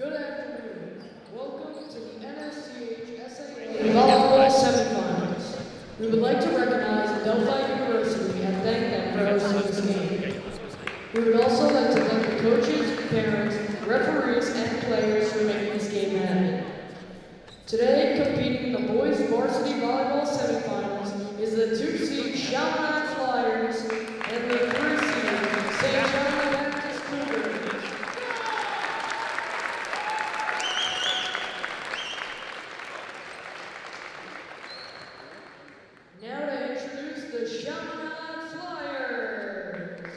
Good afternoon. Welcome to the NSCHSAA Volleyball Semifinals. We would like to recognize Delphi University and thank them for hosting this game. We would also like to thank the coaches, parents, referees, and players for making this game happen. Today, competing in the boys varsity volleyball semifinals is the 2-seed Chaminade Flyers and the 3-seed St. John Baptist Cougars. Now to introduce the Chaminade Flyers.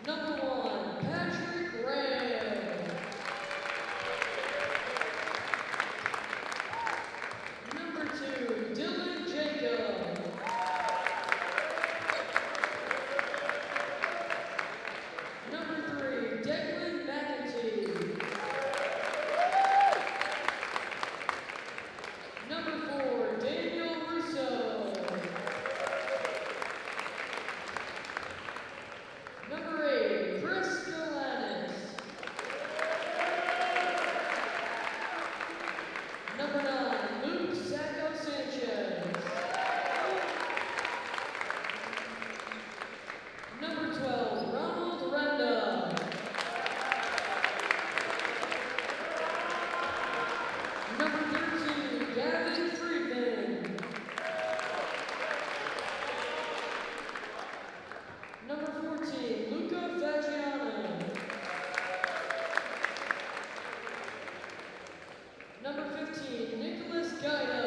Number 1, Patrick Ray. Number 2, Dylan Jacob. Number 3, Declan McEntee. Number 4, Daniel Russo. Number 8, Chris Galanis. Number 9, Luke Sacco Sanchez. Number 12, Ronald Renda. Number 13, Gavin Friedman. Number 14, Luca Fagiano. Number 15, Nicholas Guido.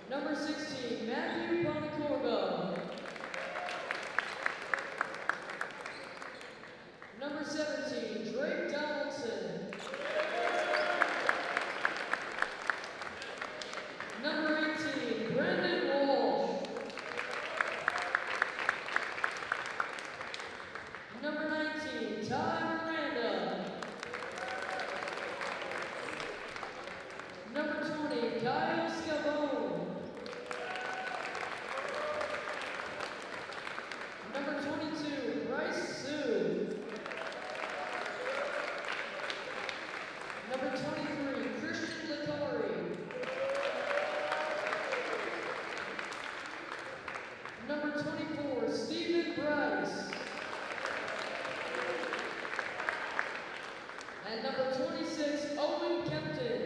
Number 16, Matthew Bonicorvo. Number 17, Drake Donaldson. Number 18, Brendan Walsh. Number 19, Ty Miranda. Number 20, Kyle Scavone. Number 22, Bryce Sue. Number 23, Christian Licari. Number 24, Stephen Bryce. And number 26, Owen Kempton.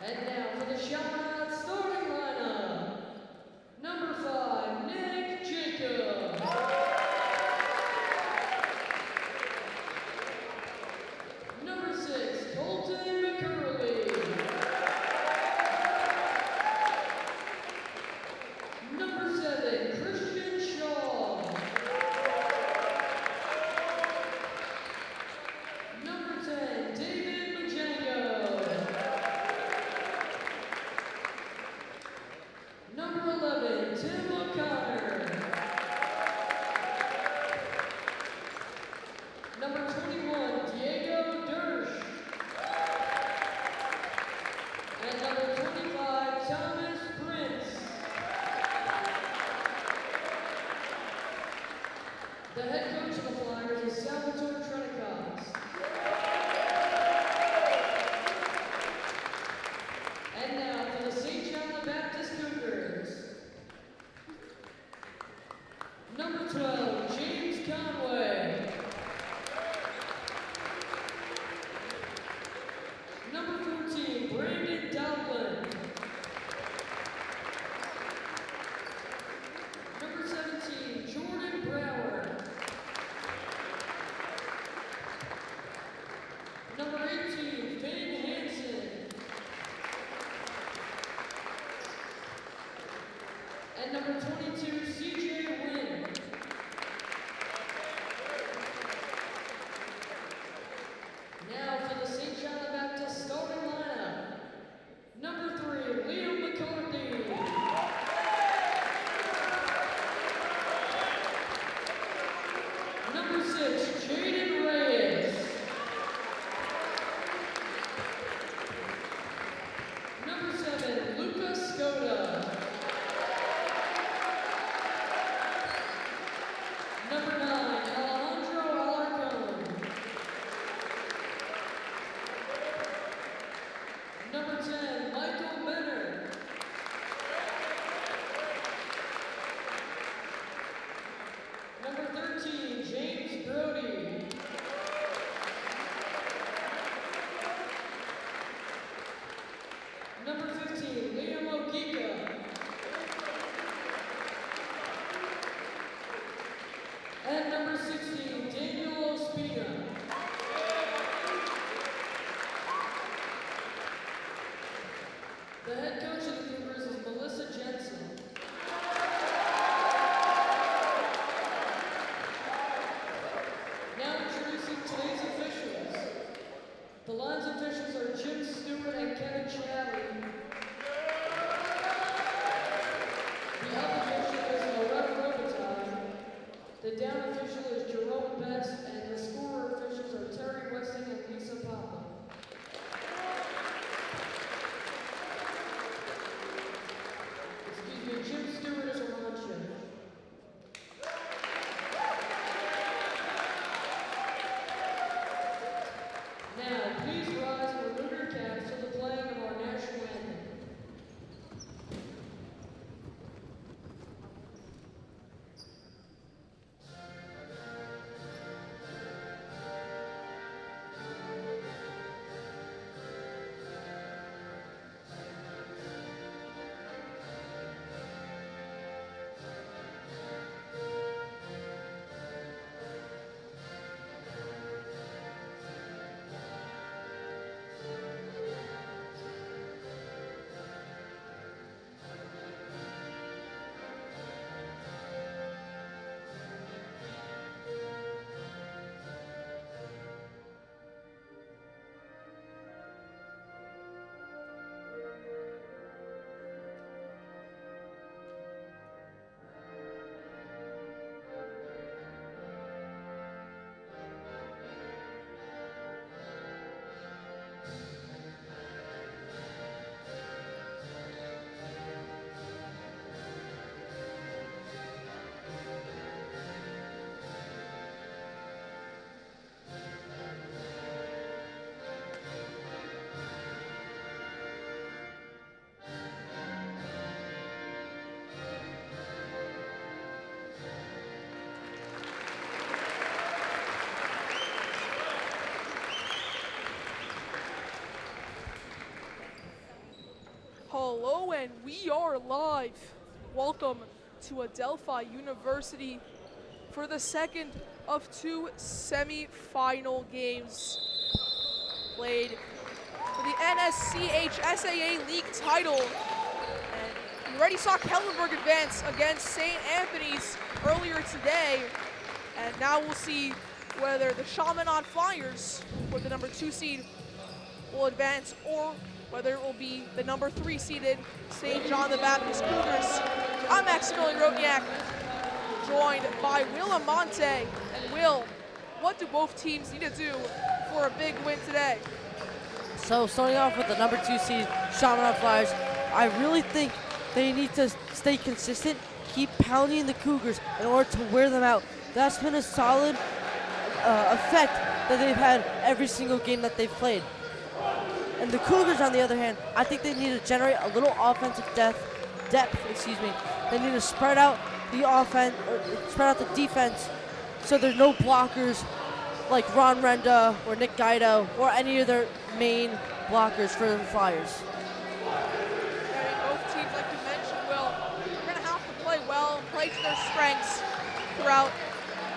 And now for the Chaminade starting lineup. Number 5, Nick Jacob. Number 6, Colton McCurley. Number 7, Christian Shaw. Number 10, David Majengo. Number 15, Liam Okika. And number 16, Daniel Ospina. The head coach of the Cougars is Melissa Jensen. Now introducing today's officials. The lines officials are Jim Stewart and Kevin Chadley. The up official is Loretta Robitaille. The down official is Jerome Best, and the scorer officials are Terry Weston and Lisa Papa. Excuse me, Jim Stewart is a launch judge. Now, please rise and remove your caps for the playing of our national anthem. Hello, and we are live. Welcome to Adelphi University for the second of two semi-final games played for the NSCHSAA League title. And we already saw Kellenberg advance against St. Anthony's earlier today, and now we'll see whether the Chaminade Flyers, with the number 2 seed, will advance, or whether it will be the number 3 seeded St. John the Baptist Cougars. I'm Maximilian Rotniak, joined by Will Amante. And Will, what do both teams need to do for a big win today? So starting off with the number 2 seed, Chaminade Flyers, I really think they need to stay consistent, keep pounding the Cougars in order to wear them out. That's been a solid effect that they've had every single game that they've played. And the Cougars, on the other hand, I think they need to generate a little offensive depth. They need to spread out the offense, spread out the defense, so there's no blockers like Ron Renda or Nick Guido or any of their main blockers for the Flyers. Both teams, like you mentioned, Will, are going to have to play well and play to their strengths throughout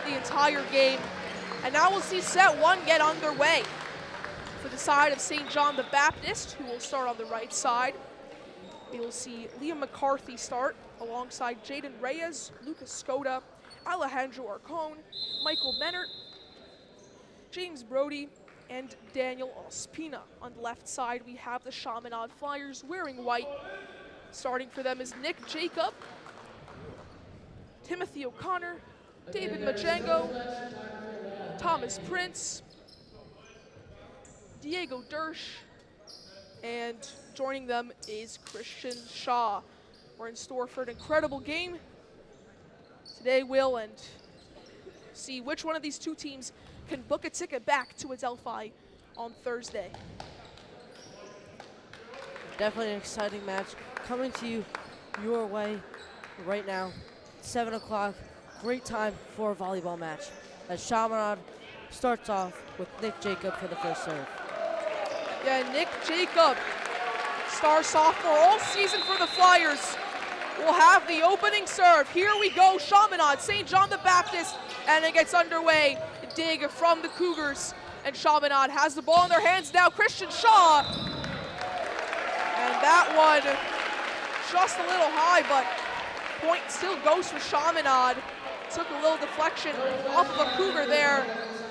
the entire game. And now we'll see set 1 get underway. For the side of St. John the Baptist, who will start on the right side, we will see Liam McCarthy start alongside Jaden Reyes, Lucas Skoda, Alejandro Arcone, Michael Menert, James Brody, and Daniel Ospina. On the left side, we have the Chaminade Flyers wearing white. Starting for them is Nick Jacob, Timothy O'Connor, David Majengo, Thomas Prince, Diego Dersh, and joining them is Christian Shaw. We're in store for an incredible game today, Will, and see which one of these two teams can book a ticket back to Adelphi on Thursday. Definitely an exciting match coming to you your way right now. 7 o'clock, great time for a volleyball match as Chaminade starts off with Nick Jacob for the first serve. Yeah, Nick Jacob Star sophomore all season for the Flyers, will have the opening serve. Here we go, Chaminade, St. John the Baptist, and it gets underway. A dig from the Cougars, and Chaminade has the ball in their hands now. Christian Shaw, and that one just a little high, but point still goes for Chaminade. Took a little deflection off of a Cougar there,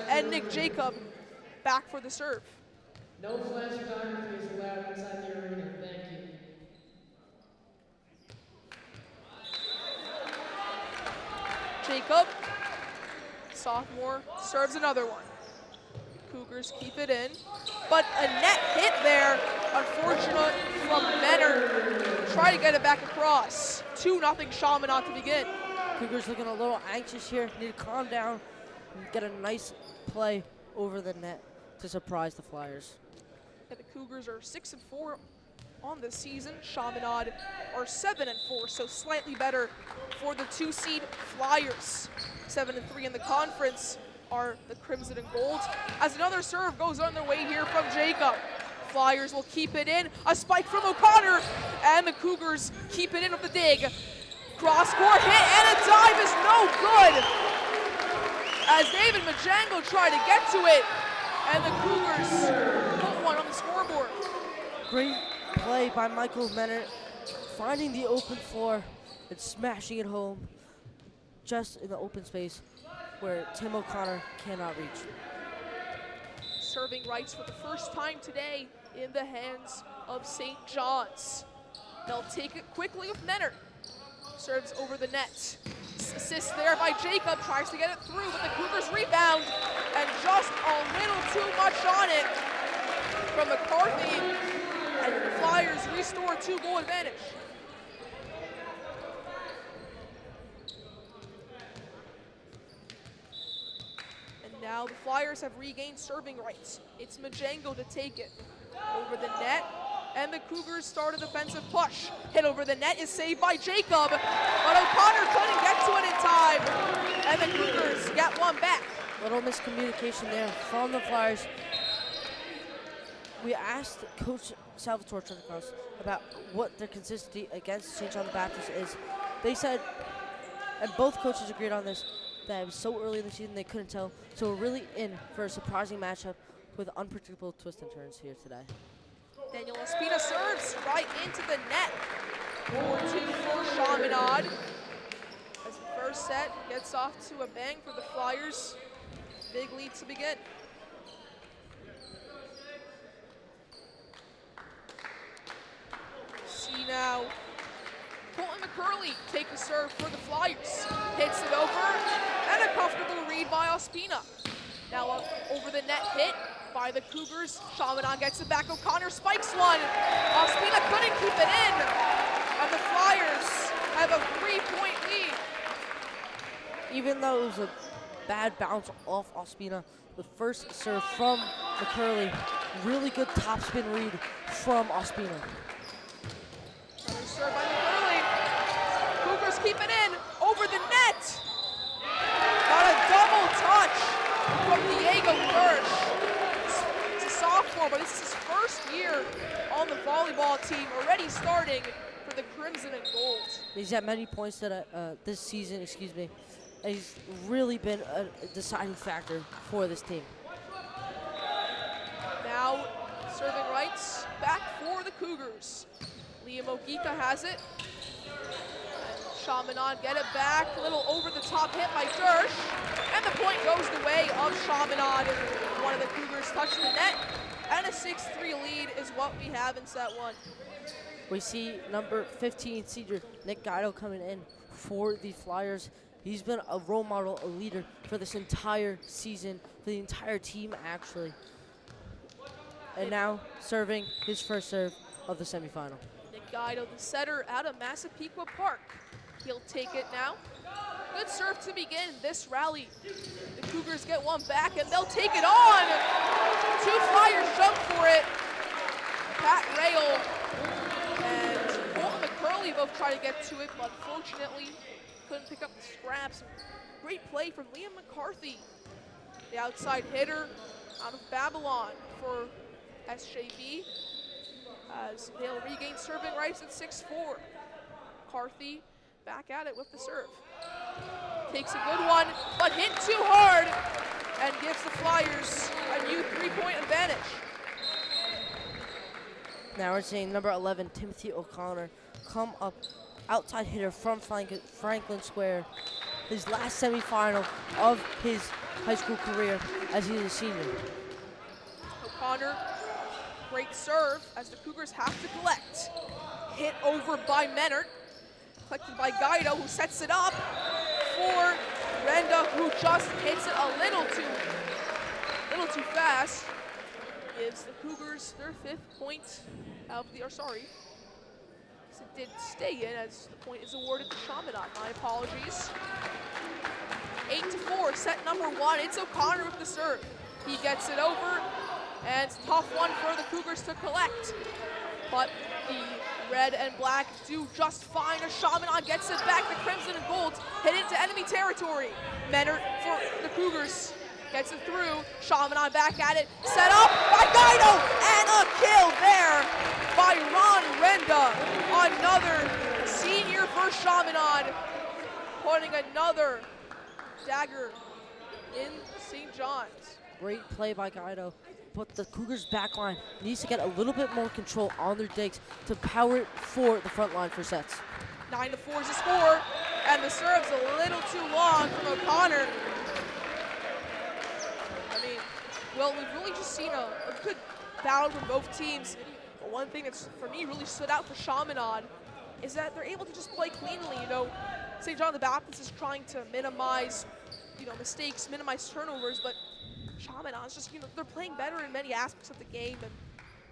and Nick Jacob back for the serve. No flash photography is allowed inside the arena. Thank you. Jacob, sophomore, serves another one. Cougars keep it in, but a net hit there. Unfortunate from Menner. Try to get it back across. 2-0 Chaminade to begin. Cougars looking a little anxious here. Need to calm down and get a nice play over the net to surprise the Flyers. And the Cougars are 6-4 on the season. Chaminade are 7-4, so slightly better for the 2-seed Flyers. 7-3 in the conference are the Crimson and Gold. As another serve goes on their way here from Jacob. Flyers will keep it in. A spike from O'Connor, and the Cougars keep it in with the dig. Cross-court hit, and a dive is no good. As David Majango tried to get to it, and the Cougars put one on the scoreboard. Great play by Michael Menner, finding the open floor and smashing it home just in the open space where Tim O'Connor cannot reach. Serving rights for the first time today in the hands of St. John's. They'll take it quickly with Menner. Serves over the net. Assist there by Jacob, tries to get it through, but the Cougars rebound, and just a little too much on it from McCarthy, and the Flyers restore a 2-goal advantage. And now the Flyers have regained serving rights. It's Majango to take it over the net, and the Cougars start a defensive push. Hit over the net is saved by Jacob, but O'Connor couldn't get to it in time, and the Cougars get one back. Little miscommunication there from the Flyers. We asked Coach Salvatore Trentacross about what their consistency against St. John the Baptist is. They said, and both coaches agreed on this, that it was so early in the season they couldn't tell. So we're really in for a surprising matchup with unpredictable twists and turns here today. Daniel Ospina serves right into the net. 4-2 for Chaminade. As the first set gets off to a bang for the Flyers. Big lead to begin. See now, Colton McCurley take the serve for the Flyers. Hits it over, and a comfortable read by Ospina. Now over the net hit by the Cougars. Chaminade gets it back. O'Connor spikes one. Ospina couldn't keep it in, and the Flyers have a 3-point lead. Even though it was a bad bounce off Ospina, the first serve from McCurley, really good topspin read from Ospina. Another serve by McCurley. Cougars keep it in over the net. Got a double touch from Diego Hirsch. He's a sophomore, but this is his first year on the volleyball team, already starting for the Crimson and Gold. He's had many points that this season, and he's really been a deciding factor for this team. Now serving rights back for the Cougars. Liam Ogita has it. Chaminade get it back, a little over the top hit by Dersh, and the point goes the way of Chaminade. One of the Cougars touched the net, and a 6-3 lead is what we have in set one. We see number 15 senior Nick Guido coming in for the Flyers. He's been a role model, a leader for this entire season, for the entire team actually. And now serving his first serve of the semifinal. Nick Guido, the setter out of Massapequa Park. He'll take it now. Good serve to begin this rally. The Cougars get one back, and they'll take it on. Two Flyers jump for it. Pat Rail and Colton McCurley both try to get to it, but unfortunately couldn't pick up the scraps. Great play from Liam McCarthy, the outside hitter out of Babylon for SJB. as they'll regain serving rights at 6-4. McCarthy back at it with the serve. Takes a good one, but hit too hard and gives the Flyers a new 3-point advantage. Now we're seeing number 11, Timothy O'Connor, come up outside hitter from Franklin Square. His last semifinal of his high school career as he's a senior. O'Connor, great serve as the Cougars have to collect. Hit over by Menard, collected by Guido, who sets it up for Renda, who just hits it a little too fast. Gives the Cougars their 5th point of the, it did stay in as the point is awarded to Chaminade. My apologies. 8-4, set number 1. It's O'Connor with the serve. He gets it over, and it's a tough one for the Cougars to collect. But the red and black do just fine as Chaminade gets it back. The crimson and gold hit into enemy territory. Menard for the Cougars gets it through. Chaminade back at it. Set up by Guido, and a kill there by Ron Renda. Another senior for Chaminade, putting another dagger in St. John's. Great play by Guido, but the Cougars backline needs to get a little bit more control on their digs to power it for the front line for sets. 9-4 is the score, and the serve's a little too long from O'Connor. Well, we've really just seen a good battle from both teams. But one thing that's, for me, really stood out for Chaminade is that they're able to just play cleanly. St. John the Baptist is trying to minimize, mistakes, minimize turnovers, but Chaminade's just, they're playing better in many aspects of the game, and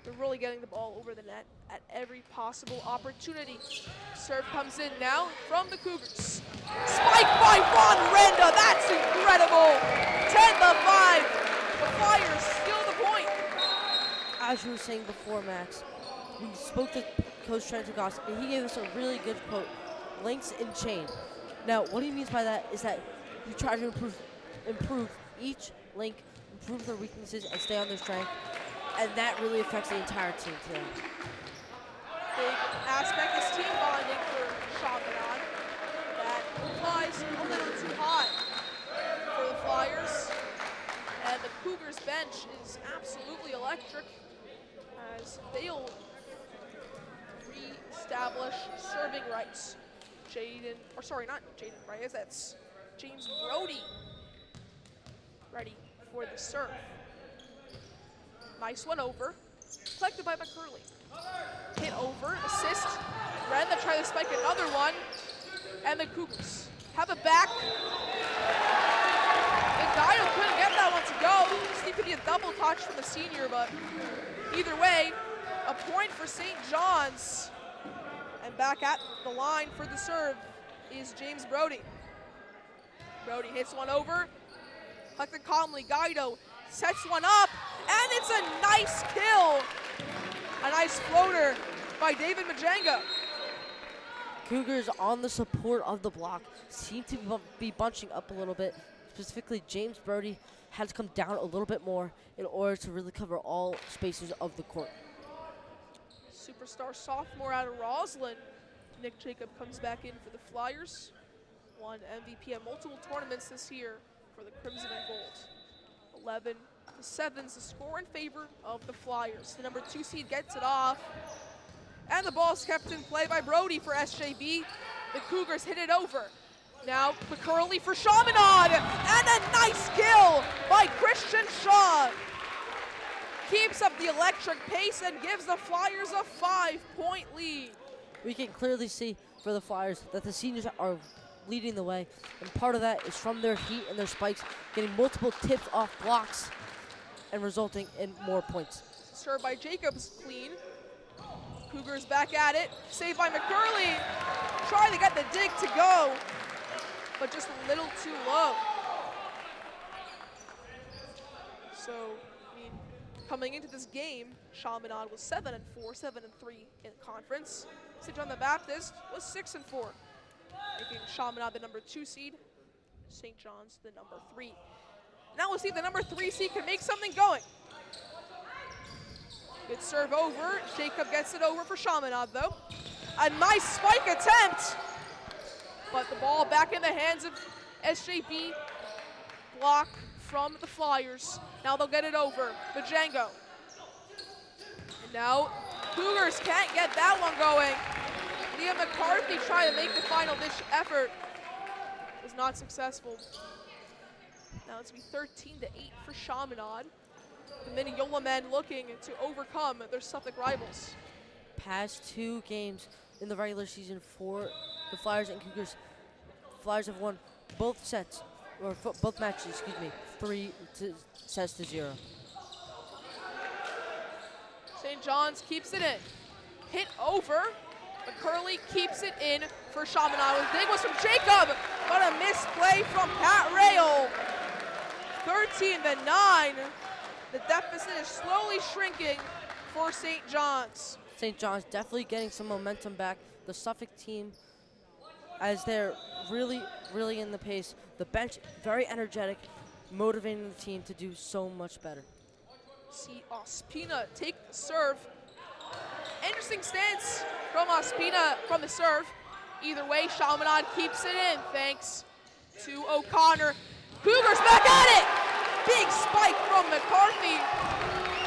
they're really getting the ball over the net at every possible opportunity. Serve comes in now from the Cougars. Spike by Ron Renda, that's incredible! 10-5. The Flyers steal the point. As you were saying before, Max, we spoke to Coach Trentagos, and he gave us a really good quote, links in chain. Now, what he means by that is that you try to improve each link, improve their weaknesses, and stay on their strength, and that really affects the entire team today. Big aspect is team bonding for Chaminade. That flies a little too high for the Flyers. And the Cougars bench is absolutely electric as they'll re-establish serving rights. Not Jaden Reyes, that's James Brody ready for the serve. Nice one over, collected by McCurley. Hit over, assist. Renda try to spike another one, and the Cougars have it back. Guido couldn't get that one to go. Just need to be a double touch from the senior, but either way, a point for St. John's. And back at the line for the serve is James Brody. Brody hits one over, collected calmly. Guido sets one up, and it's a nice kill. A nice floater by David Majanga. Cougars on the support of the block seem to be bunching up a little bit. Specifically, James Brody had to come down a little bit more in order to really cover all spaces of the court. Superstar sophomore out of Roslyn, Nick Jacob comes back in for the Flyers. Won MVP at multiple tournaments this year for the Crimson and Gold. 11-7 is the score in favor of the Flyers. The number 2 seed gets it off, and the ball's kept in play by Brody for SJB. The Cougars hit it over. Now McCurley for Chaminade, and a nice kill by Christian Shaw. Keeps up the electric pace and gives the Flyers a 5-point lead. We can clearly see for the Flyers that the seniors are leading the way, and part of that is from their heat and their spikes, getting multiple tips off blocks and resulting in more points. Served by Jacobs, clean. Cougars back at it, saved by McCurley. Trying to get the dig to go, but just a little too low. So, coming into this game, Chaminade was 7-4, 7-3 in conference. St. John the Baptist was 6-4, making Chaminade the number 2 seed, St. John's the number 3. Now we'll see if the number 3 seed can make something going. Good serve over. Jacob gets it over for Chaminade, though. A nice spike attempt, but the ball back in the hands of SJB. Block from the Flyers. Now they'll get it over. Bajango. And now Cougars can't get that one going. Liam McCarthy trying to make the final ditch effort. Was not successful. Now it's going to be 13-8 for Chaminade. The Mineola men looking to overcome their Suffolk rivals. Past 2 games in the regular season for the Flyers and Cougars. Flyers have won both sets, or both matches, excuse me, 3 sets to 0. St. John's keeps it in. Hit over. McCurley keeps it in for Chaminade. The dig was from Jacob, but a misplay from Pat Rail. 13-9. The deficit is slowly shrinking for St. John's. St. John's definitely getting some momentum back. The Suffolk team, as they're really in the pace. The bench, very energetic, motivating the team to do so much better. See Ospina take the serve. Interesting stance from Ospina from the serve. Either way, Chaminade keeps it in thanks to O'Connor. Cougars back at it! Big spike from McCarthy.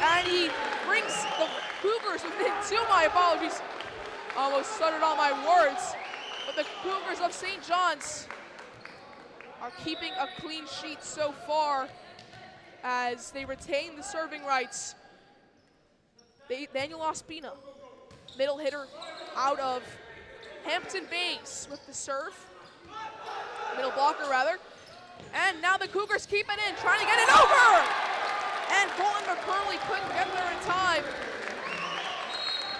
And he brings the Cougars within 2, my apologies. Almost stuttered on my words. But the Cougars of St. John's are keeping a clean sheet so far as they retain the serving rights. Daniel Ospina, middle hitter out of Hampton Bays with the serve. Middle blocker, rather. And now the Cougars keep it in, trying to get it over! And Colton McCurley couldn't get there in time.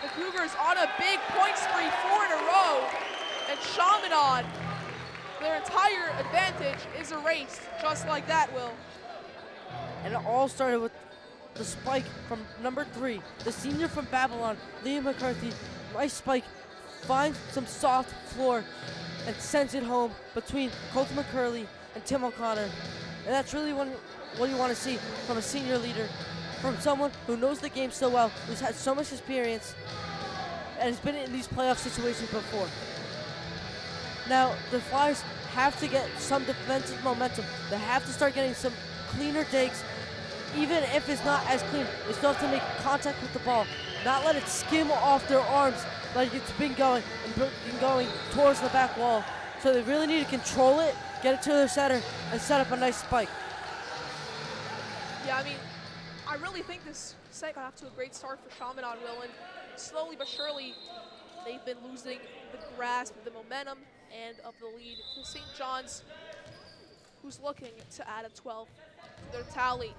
The Cougars on a big point spree, 4 in a row. And Chaminade, their entire advantage is erased, just like that, Will. And it all started with the spike from number 3, the senior from Babylon, Liam McCarthy. Nice spike, finds some soft floor, and sends it home between Colton McCurley and Tim O'Connor. And that's really what you want to see from a senior leader, from someone who knows the game so well, who's had so much experience, and has been in these playoff situations before. Now, the Flyers have to get some defensive momentum. They have to start getting some cleaner digs. Even if it's not as clean, they still have to make contact with the ball, not let it skim off their arms like it's been going towards the back wall. So they really need to control it, get it to their center, and set up a nice spike. Yeah, I mean, I really think this set got off to a great start for Chaminade, Will, and slowly but surely they've been losing the grasp of the momentum and of the lead to St. John's, who's looking to add a 12 to their tally.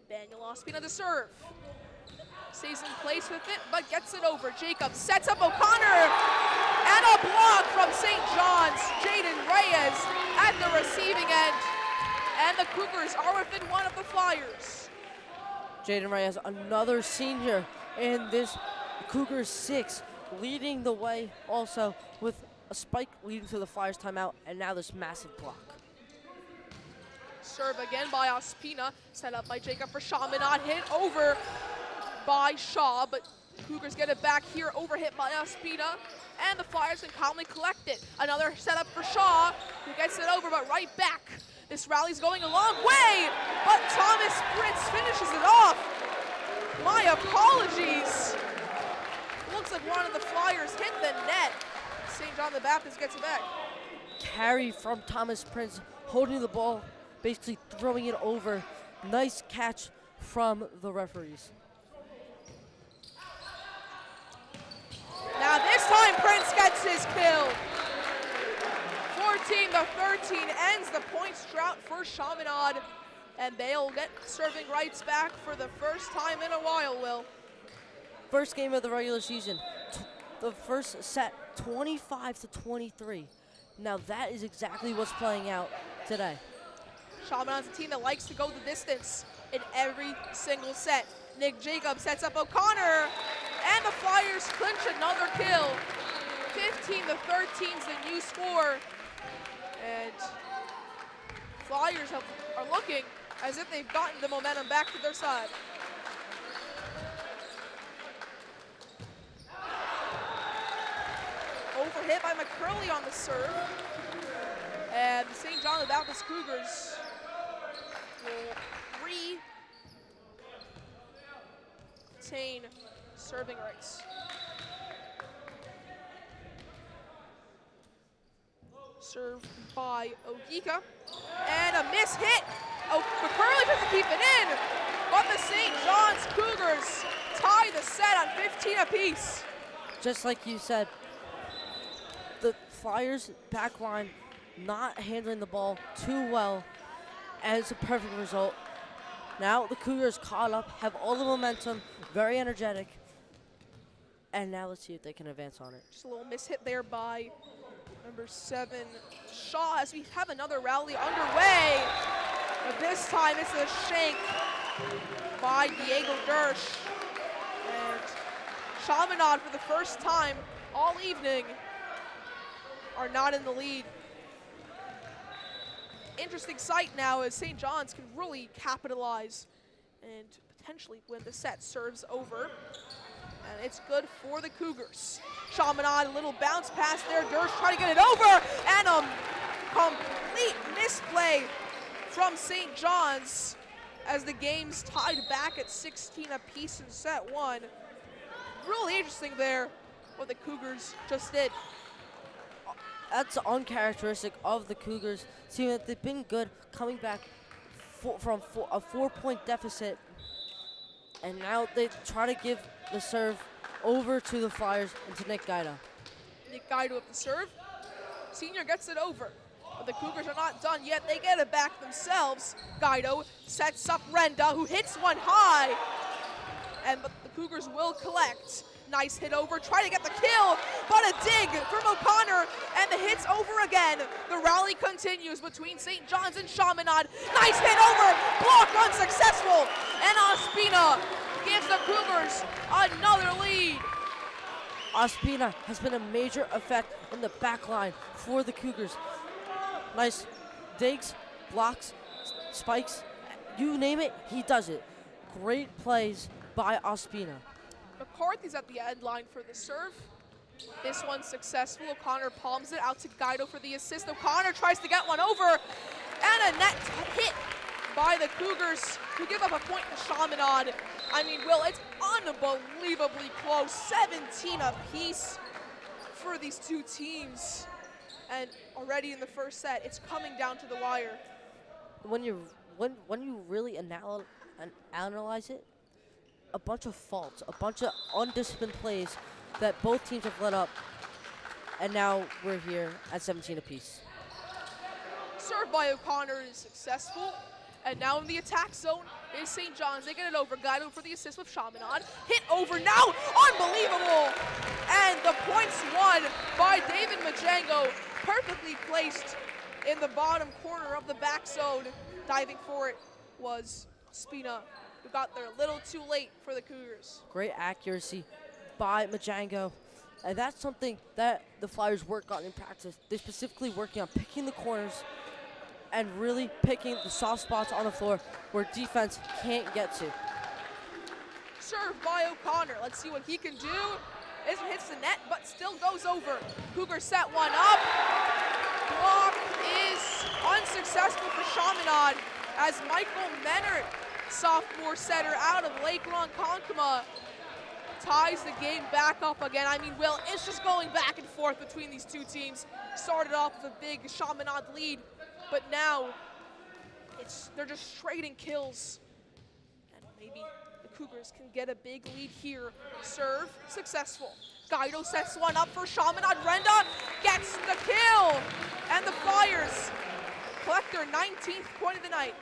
Daniel Ospina to serve. Stays in place with it, but gets it over. Jacob sets up O'Connor, and a block from St. John's. Jaden Reyes at the receiving end, and the Cougars are within 1 of the Flyers. Jaden Reyes, another senior in this Cougars 6, leading the way also with a spike leading to the Flyers timeout, and now this massive block. Serve again by Ospina, set up by Jacob for Chaminade, hit over by Shaw, but Cougars get it back here, overhit by Ospina, and the Flyers can calmly collect it. Another setup for Shaw, who gets it over, but right back. This rally's going a long way, but Thomas Prince finishes it off. My apologies. Looks like one of the Flyers hit the net. St. John the Baptist gets it back. Carry from Thomas Prince, holding the ball, basically throwing it over. Nice catch from the referees. Now this time Prince gets his kill. 14-13 ends the points drought for Chaminade, and they'll get serving rights back for the first time in a while, Will. First game of the regular season, the first set, 25-23. Now that is exactly what's playing out today. Chaminade's a team that likes to go the distance in every single set. Nick Jacobs sets up O'Connor, and the Flyers clinch another kill. 15-13 is the new score, and Flyers are looking as if they've gotten the momentum back to their side. hit by McCurley on the serve. And the St. John the Baptist Cougars will retain serving rights. Served by Ogika. And a miss hit. Oh, McCurley doesn't keep it in. But the St. John's Cougars tie the set on 15 apiece. Just like you said, the Flyers back line not handling the ball too well, and it's a perfect result. Now the Cougars caught up, have all the momentum, very energetic, and now let's see if they can advance on it. Just a little miss hit there by number 7, Shaw, as we have another rally underway. But this time it's a shank by Diego Dersh. And Chaminade, for the first time all evening, are not in the lead. Interesting sight now as St. John's can really capitalize and potentially win the set. Serves over, and it's good for the Cougars. Chaminade, a little bounce pass there. Dersh trying to get it over, and a complete misplay from St. John's as the game's tied back at 16 apiece in set 1. Really interesting there what the Cougars just did. That's uncharacteristic of the Cougars, seeing that they've been good coming back from a 4-point deficit, and now they try to give the serve over to the Flyers and to Nick Guido. Nick Guido with the serve. Senior gets it over, but the Cougars are not done yet. They get it back themselves. Guido sets up Renda, who hits one high, but the Cougars will collect. Nice hit over, try to get the kill, but a dig from O'Connor, and the hit's over again. The rally continues between St. John's and Chaminade. Nice hit over, block unsuccessful, and Ospina gives the Cougars another lead. Ospina has been a major effect in the back line for the Cougars. Nice digs, blocks, spikes, you name it, he does it. Great plays by Ospina. McCarthy's at the end line for the serve. This one's successful. O'Connor palms it out to Guido for the assist. O'Connor tries to get one over, and a net hit by the Cougars, who give up a point to Chaminade. I mean, Will, it's unbelievably close. 17 apiece for these two teams. And already in the first set, it's coming down to the wire. When you really analyze it, a bunch of faults, a bunch of undisciplined plays that both teams have let up, and now we're here at 17 apiece. Served by O'Connor is successful, and now in the attack zone is St. John's. They get it over. Guido for the assist with Chaminade. Hit over now, unbelievable! And the point's won by David Majango, perfectly placed in the bottom corner of the back zone. Diving for it was Spina, who got there a little too late for the Cougars. Great accuracy by Majango. And that's something that the Flyers work on in practice. They're specifically working on picking the corners and really picking the soft spots on the floor where defense can't get to. Served by O'Connor. Let's see what he can do. This one hits the net, but still goes over. Cougars set one up. Block is unsuccessful for Chaminade as Michael Menard, sophomore setter out of Lake Ronkonkoma, ties the game back up again. I mean, Will, it's just going back and forth between these two teams. Started off with a big Chaminade lead, but now they're just trading kills. And maybe the Cougars can get a big lead here. Serve, successful. Guido sets one up for Chaminade. Renda gets the kill, and the Flyers collect their 19th point of the night.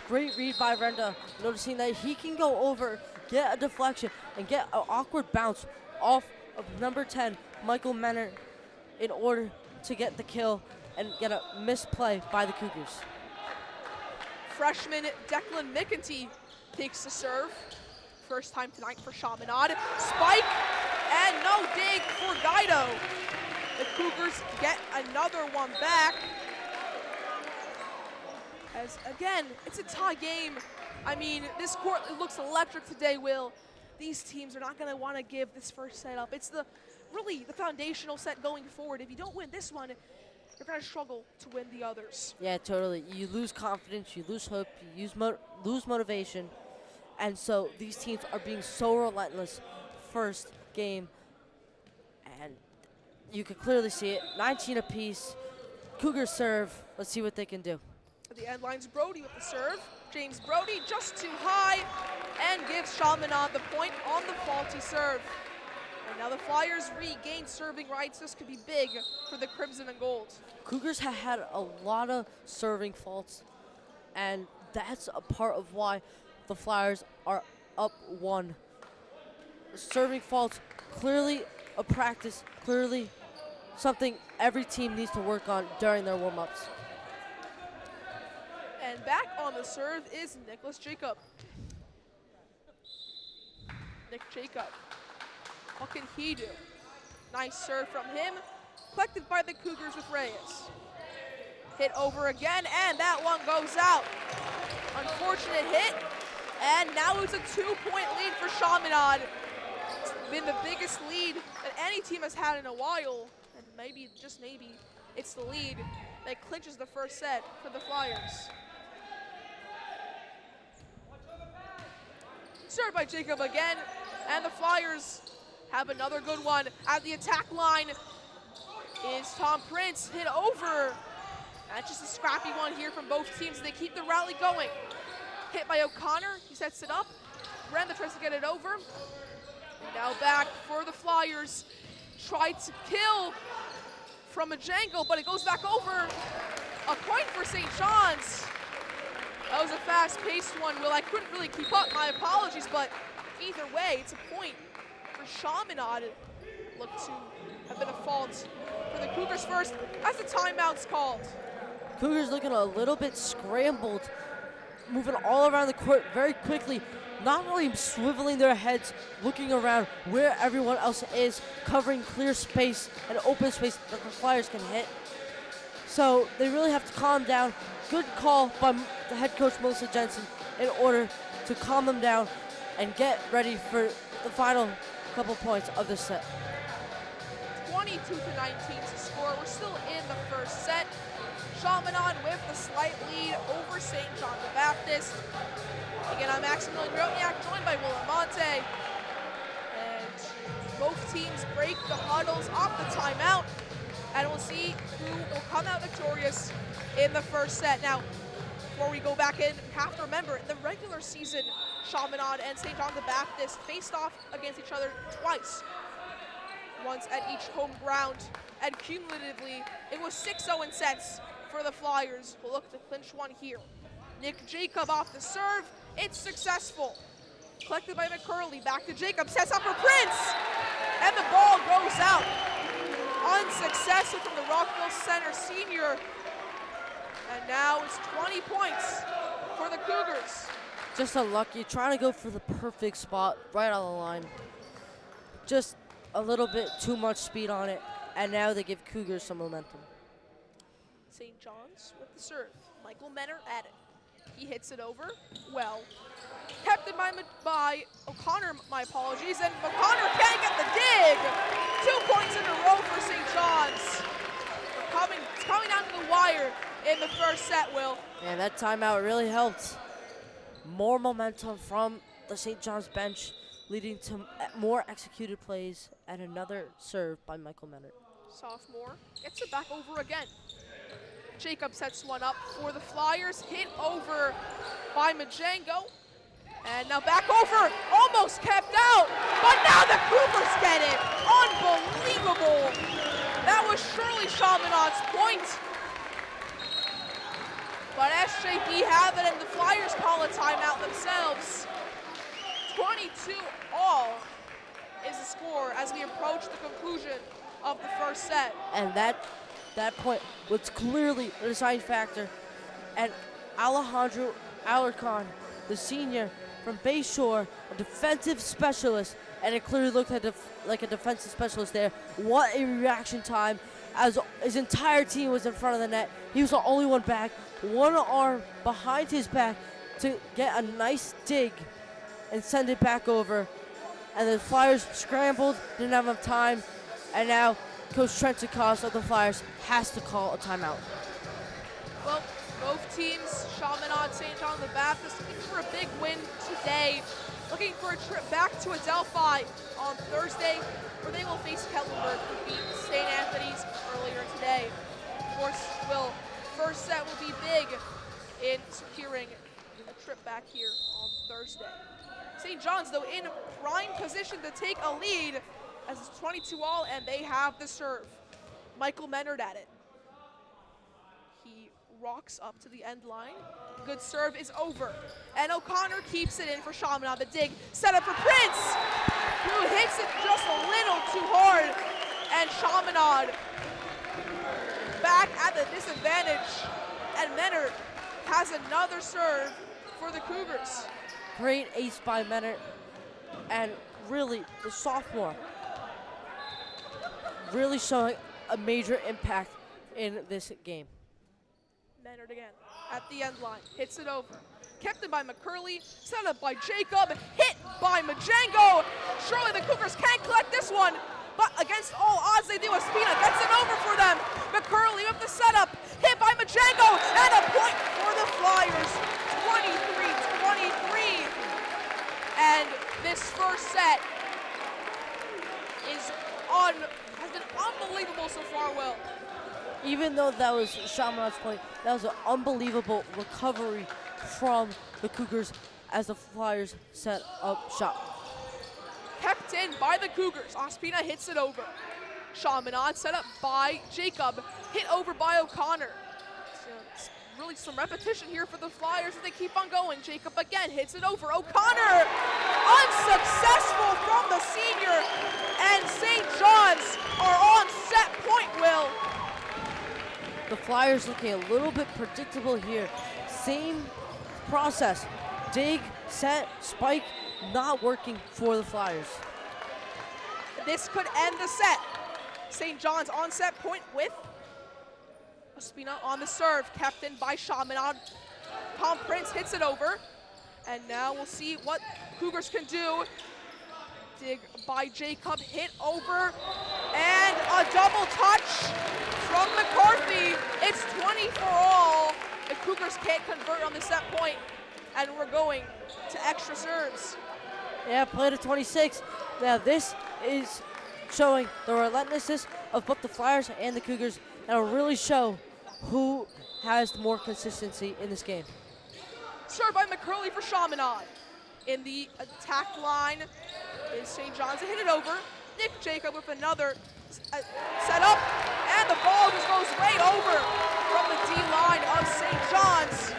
Great read by Renda, noticing that he can go over, get a deflection, and get an awkward bounce off of number 10, Michael Menard, in order to get the kill and get a misplay by the Cougars. Freshman Declan McEntee takes the serve. First time tonight for Chaminade. Spike, and no dig for Guido. The Cougars get another one back. As again, it's a tie game. I mean, this court looks electric today, Will. these teams are not going to want to give this first set up. It's really the foundational set going forward. If you don't win this one, you're going to struggle to win the others. Yeah, totally. You lose confidence, you lose hope, you lose motivation. And so these teams are being so relentless first game. And you can clearly see it. 19 apiece. Cougars serve. Let's see what they can do. At the end line's Brody with the serve. James Brody just too high and gives Chaminade the point on the faulty serve. And now the Flyers regain serving rights. This could be big for the Crimson and Gold. Cougars have had a lot of serving faults, and that's a part of why the Flyers are up 1. Serving faults, clearly a practice, clearly something every team needs to work on during their warm-ups. And back on the serve is Nicholas Jacob. Nick Jacob. What can he do? Nice serve from him. Collected by the Cougars with Reyes. Hit over again, and that one goes out. Unfortunate hit, and now it's a 2-point lead for Chaminade. It's been the biggest lead that any team has had in a while, and maybe, just maybe, it's the lead that clinches the first set for the Flyers. Served by Jacob again, and the Flyers have another good one. At the attack line is Tom Prince, hit over. That's just a scrappy one here from both teams. They keep the rally going. Hit by O'Connor, he sets it up. Brenda tries to get it over. And now back for the Flyers. Tried to kill from Majengo, but it goes back over. A point for St. John's. That was a fast-paced one, Will. I couldn't really keep up, my apologies, but either way, it's a point for Chaminade. Looked to have been a fault for the Cougars first as the timeout's called. Cougars looking a little bit scrambled, moving all around the court very quickly, not really swiveling their heads, looking around where everyone else is, covering clear space and open space that the Flyers can hit. So they really have to calm down. Good call by the head coach, Melissa Jensen, in order to calm them down and get ready for the final couple points of the set. 22-19 to score. We're still in the first set. Chaminade with the slight lead over St. John the Baptist. Again, I'm Maximilian Grotniak, joined by Will Amante. And both teams break the huddles off the timeout. And we'll see who will come out victorious in the first set. Now, before we go back in, we have to remember, in the regular season, Chaminade and St. John the Baptist faced off against each other twice. Once at each home ground, and cumulatively, it was 6-0 in sets for the Flyers. We'll look to clinch one here. Nick Jacob off the serve, it's successful. Collected by McCurley, back to Jacob, sets up for Prince, and the ball goes out. Unsuccessful from the Rockville Center senior, and now it's 20 points for the Cougars. Just unlucky, trying to go for the perfect spot right on the line. Just a little bit too much speed on it, and now they give Cougars some momentum. St. John's with the serve. Michael Menner at it. He hits it over. Well, kept in by O'Connor, my apologies, and O'Connor can't get the dig. 2 points in a row for St. John's. It's coming down to the wire in the first set, Will. And that timeout really helped. More momentum from the St. John's bench, leading to more executed plays and another serve by Michael Menner. Sophomore gets it back over again. Jacob sets one up for the Flyers, hit over by Majengo. And now back over, almost kept out, but now the Cougars get it. Unbelievable. That was surely Chaminade's point. But SJB have it, and the Flyers call a timeout themselves. 22 all is the score as we approach the conclusion of the first set. And that point was clearly a deciding factor. And Alejandro Alarcon, the senior from Bayshore, a defensive specialist, and it clearly looked like a defensive specialist there. What a reaction time, as his entire team was in front of the net. He was the only one back, one arm behind his back to get a nice dig and send it back over. and the Flyers scrambled, didn't have enough time, and now Coach Trent Cos of the Flyers has to call a timeout. Well, both teams, Chaminade, St. John the Baptist, looking for a big win today. Looking for a trip back to Adelphi on Thursday, where they will face Kellenberg, who beat St. Anthony's earlier today. Of course, first set will be big in securing a trip back here on Thursday. St. John's, though, in prime position to take a lead as it's 22-all, and they have the serve. Michael Menard at it. He rocks up to the end line. Good serve is over. And O'Connor keeps it in for Chaminade. The dig set up for Prince, who hits it just a little too hard. And Chaminade back at the disadvantage. And Menard has another serve for the Cougars. Great ace by Menard, and really the sophomore really showing a major impact in this game. Menard again at the end line, hits it over. Kept in by McCurley, set up by Jacob, hit by Majengo. Surely the Cougars can't collect this one, but against all odds they do. Espina gets it over for them. McCurley with the setup, hit by Majengo, and a point for the Flyers, 23-23. And this first set has been unbelievable so far, Will. Even though that was Chaminade's point, that was an unbelievable recovery from the Cougars as the Flyers set up shop. Kept in by the Cougars. Ospina hits it over. Chaminade set up by Jacob, hit over by O'Connor. It's really some repetition here for the Flyers as they keep on going. Jacob again hits it over. O'Connor unsuccessful from the senior, and St. John's are on set point, Will. The Flyers looking a little bit predictable here. Same process. Dig, set, spike, not working for the Flyers. This could end the set. St. John's on set point with Ospina on the serve, kept in by Chaminade. Tom Prince hits it over. And now we'll see what Cougars can do. Dig by Jacob, hit over, and a double touch from McCarthy. It's 20-all. The Cougars can't convert on the set point, and we're going to extra serves. Yeah, play to 26. Now this is showing the relentlessness of both the Flyers and the Cougars, and it'll really show who has more consistency in this game. Served by McCurley for Chaminade. In the attack line is St. John's to hit it over. Nick Jacob with another set up, and the ball just goes right over from the D line of St. John's.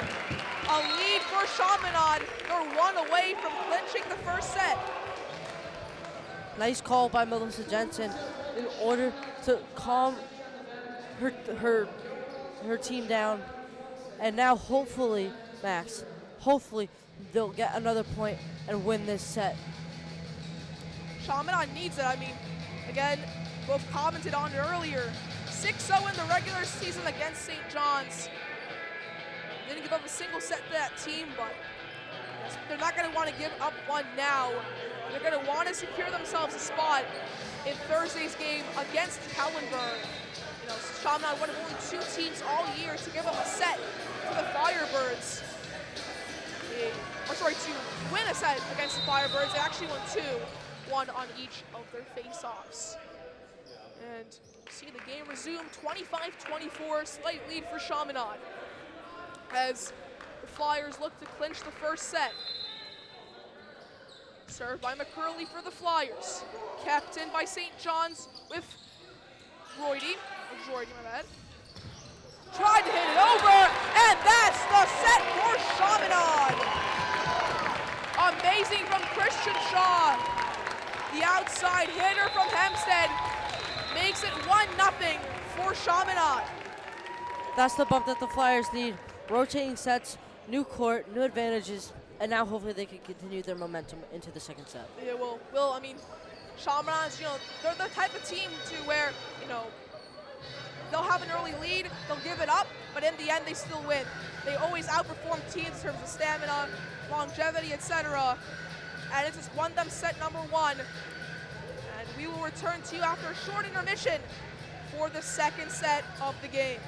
A lead for Chaminade. They're one away from clinching the first set. Nice call by Melissa Jensen in order to calm her team down. And now hopefully, Max, hopefully they'll get another point and win this set. Chaminade needs it. I mean, again, both commented on it earlier. 6-0 in the regular season against St. John's. Didn't give up a single set to that team, but they're not going to want to give up one now. They're going to want to secure themselves a spot in Thursday's game against Kellenberg. You know, Chaminade, one of only 2 teams all year to give up a set to the Firebirds. To win a set against the Firebirds. They actually won 2, one on each of their face-offs. And see the game resume, 25-24, slight lead for Chaminade, as the Flyers look to clinch the first set. Served by McCurley for the Flyers. Kept in by St. John's with Jordy, my bad. Tried to hit it over, and that's the set for Chaminade. Amazing from Christian Shaw. The outside hitter from Hempstead makes it 1-0 for Chaminade. That's the bump that the Flyers need. Rotating sets, new court, new advantages, and now hopefully they can continue their momentum into the second set. Yeah, well, I mean, Chaminade's, they're the type of team to where, they'll have an early lead, they'll give it up, but in the end they still win. They always outperform teams in terms of stamina, longevity, etc. and it's just won them set number 1. And we will return to you after a short intermission for the second set of the game.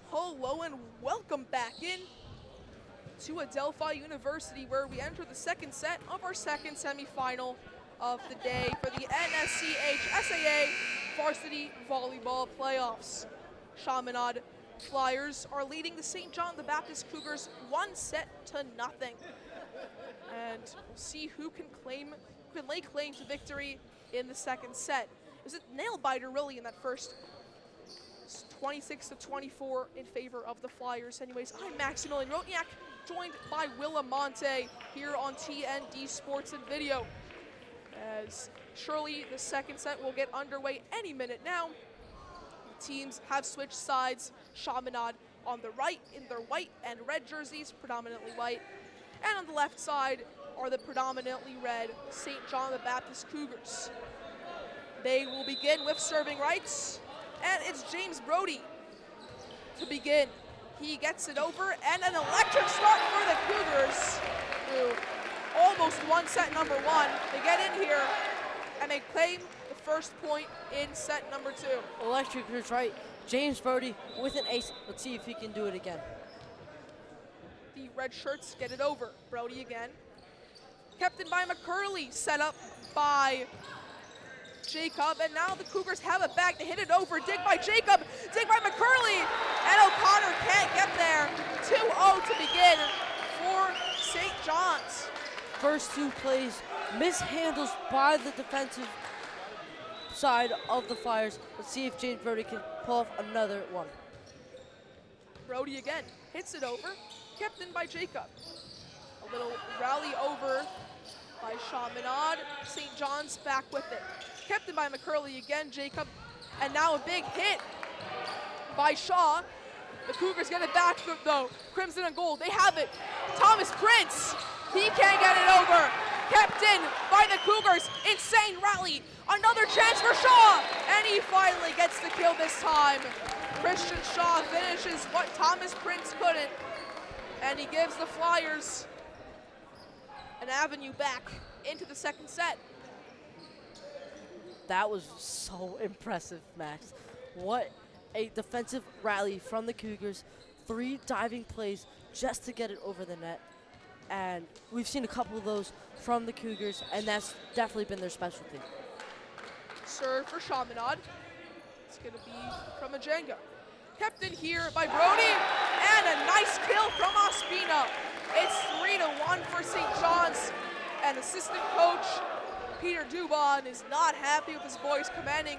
Hello and welcome back in to Adelphi University, where we enter the second set of our second semifinal of the day for the NSCHSAA Varsity Volleyball Playoffs. Chaminade Flyers are leading the St. John the Baptist Cougars 1-0. And we'll see who can lay claim to victory in the second set. It was a nail-biter really in that first 26-24 in favor of the Flyers. Anyways, I'm Maximilian Rotniak, joined by Willa Monte here on TND Sports and Video. As surely the second set will get underway any minute now. The teams have switched sides. Chaminade on the right in their white and red jerseys, predominantly white. And on the left side are the predominantly red St. John the Baptist Cougars. They will begin with serving rights. And it's James Brody to begin. He gets it over, and an electric start for the Cougars, who almost won set number 1. They get in here, and they claim the first point in set number 2. Electric is right. James Brody with an ace. Let's see if he can do it again. The red shirts get it over. Brody again. Kept in by McCurley, set up by Jacob, and now the Cougars have it back. They hit it over. Dig by Jacob, dig by McCurley, and O'Connor can't get there. 2-0 to begin for St. John's. First two plays, mishandles by the defensive side of the Flyers. Let's see if James Brody can pull off another one. Brody again, hits it over, kept in by Jacob. A little rally over by Chaminade. St. John's back with it. Kept in by McCurley again, Jacob, and now a big hit by Shaw. The Cougars get it back though. Crimson and gold, they have it. Thomas Prince, he can't get it over. Kept in by the Cougars, insane rally. Another chance for Shaw, and he finally gets the kill this time. Christian Shaw finishes what Thomas Prince couldn't, and he gives the Flyers an avenue back into the second set. That was so impressive, Max. What a defensive rally from the Cougars. 3 diving plays just to get it over the net. And we've seen a couple of those from the Cougars, and that's definitely been their specialty. Serve for Chaminade. It's going to be from Majengo. Kept in here by Brody, and a nice kill from Ospina. It's 3-1 for St. John's, and assistant coach Peter Dubon is not happy with his boys commanding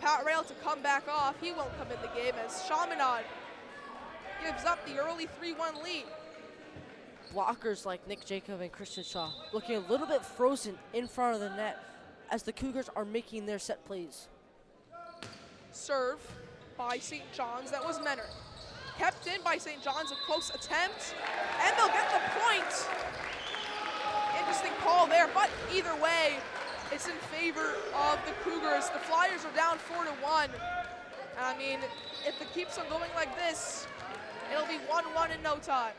Pat Rail to come back off. He won't come in the game as Chaminade gives up the early 3-1 lead. Blockers like Nick Jacob and Christian Shaw looking a little bit frozen in front of the net as the Cougars are making their set plays. Serve by St. John's, that was Menard. Kept in by St. John's, a close attempt, and they'll get the point. Interesting call there, but either way, it's in favor of the Cougars. The Flyers are down 4-1. I mean, if it keeps on going like this, it'll be 1-1 in no time.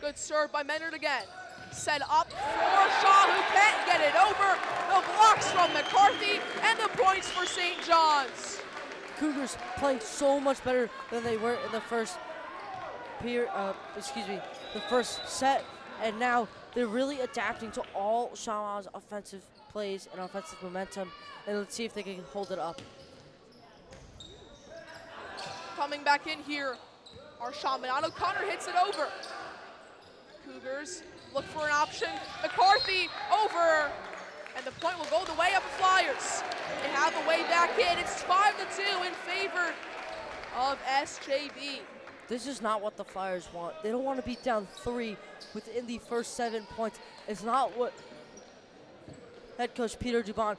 Good serve by Menard again. Set up for Shaw, who can't get it over. The blocks from McCarthy, and the points for St. John's. Cougars playing so much better than they were in the first the first set, and now they're really adapting to all Chamine's offensive plays and offensive momentum, and let's see if they can hold it up. Coming back in here are Chaminade. O'Connor hits it over. Cougars look for an option. McCarthy over, and the point will go the way of the Flyers. They have a way back in. It's 5-2 in favor of SJB. This is not what the Flyers want. They don't want to be down 3 within the first 7 points. It's not what head coach Peter Dubon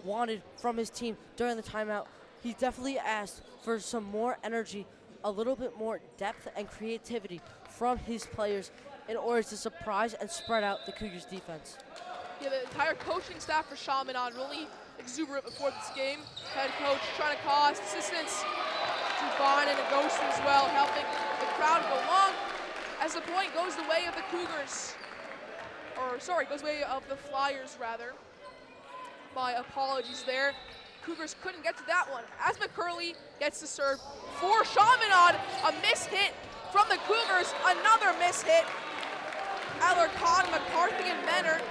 wanted from his team during the timeout. He definitely asked for some more energy, a little bit more depth and creativity from his players in order to surprise and spread out the Cougars defense. Yeah, the entire coaching staff for Chaminade really exuberant before this game. Head coach trying to call assistants, Dubon and Agosto as well, helping the crowd go along as the point goes the way of the Cougars. Goes the way of the Flyers rather. My apologies there. Cougars couldn't get to that one. As McCurley gets to serve for Chaminade, a miss hit from the Cougars, another miss hit. Alarcon, McCarthy, and Menard,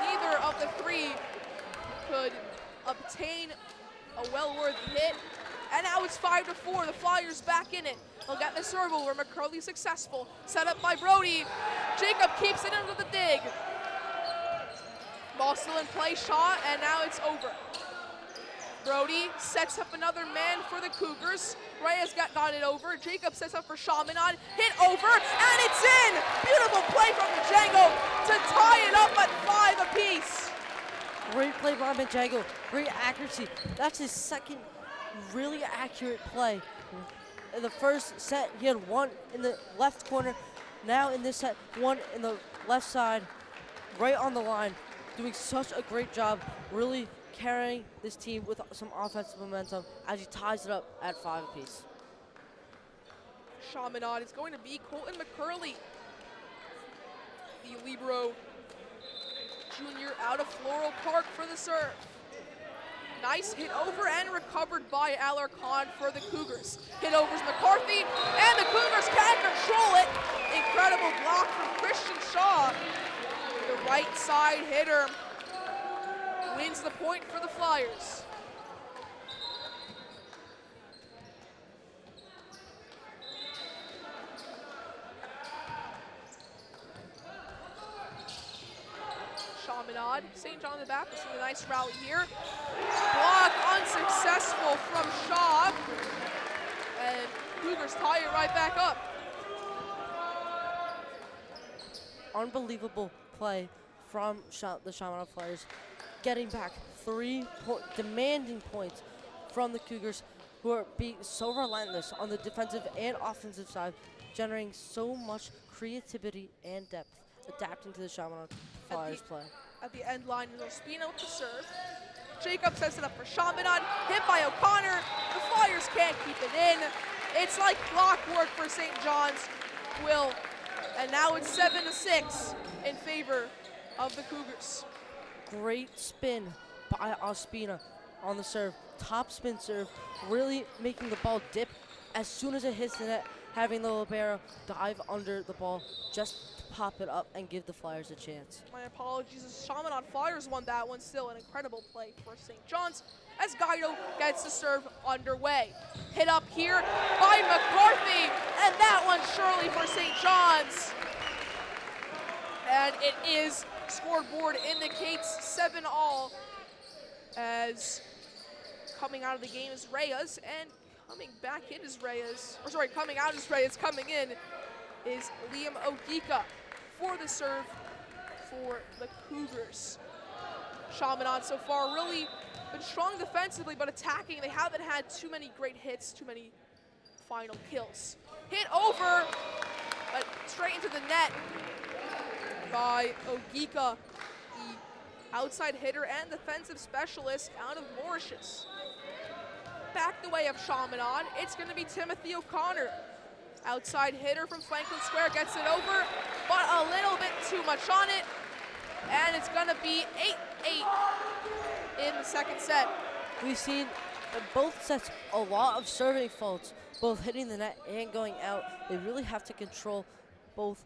neither of the 3 could obtain a well-worthy hit. And now it's 5-4, the Flyers back in it. They'll get the serve over, McCurley successful. Set up by Brody. Jacob keeps it under the dig. Ball still in play, Shaw, and now it's over. Brody sets up another man for the Cougars. Reyes got it over. Jacob sets up for Chaminade. Hit over, and it's in! Beautiful play from Majengo to tie it up at 5 apiece. Great play by Majengo. Great accuracy. That's his second really accurate play. In the first set, he had 1 in the left corner. Now in this set, 1 in the left side, right on the line. Doing such a great job, really carrying this team with some offensive momentum as he ties it up at 5 apiece. Chaminade is going to be Colton McCurley, the libero junior out of Floral Park for the serve. Nice hit over and recovered by Alarcon for the Cougars. Hit overs McCarthy, and the Cougars can't control it. Incredible block from Christian Shaw. The right side hitter wins the point for the Flyers. Chaminade, St. John in the back, we're seeing a nice rally here. Block unsuccessful from Shaw, and Cougars tie it right back up. Unbelievable play from the Chaminade Flyers, getting back 3 demanding points from the Cougars, who are being so relentless on the defensive and offensive side, generating so much creativity and depth, adapting to the Chaminade Flyers play. At the end line is Ospina with the serve. Jacob sets it up for Chaminade, hit by O'Connor. The Flyers can't keep it in. It's like clockwork for St. John's. Will And now it's 7-6 in favor of the Cougars. Great spin by Ospina on the serve. Top spin serve, really making the ball dip as soon as it hits the net, having the libero dive under the ball just to pop it up and give the Flyers a chance. My apologies, the Chaminade Flyers won that one. Still an incredible play for St. John's as Guido gets the serve underway. Hit up here by McCarthy, and that one surely for St. John's. And it is scoreboard indicates 7-all as coming out of the game is Reyes, and coming back in is Reyes, or sorry, coming out is Reyes, coming in is Liam Ogika for the serve for the Cougars. Chaminade so far really been strong defensively, but attacking, they haven't had too many great hits, too many final kills. Hit over, but straight into the net by Ogika, the outside hitter and defensive specialist out of Mauritius. Back the way of Chaminade, it's going to be Timothy O'Connor. Outside hitter from Franklin Square gets it over, but a little bit too much on it, and it's going to be 8-8 in the second set. We've seen in both sets a lot of serving faults, both hitting the net and going out. They really have to control both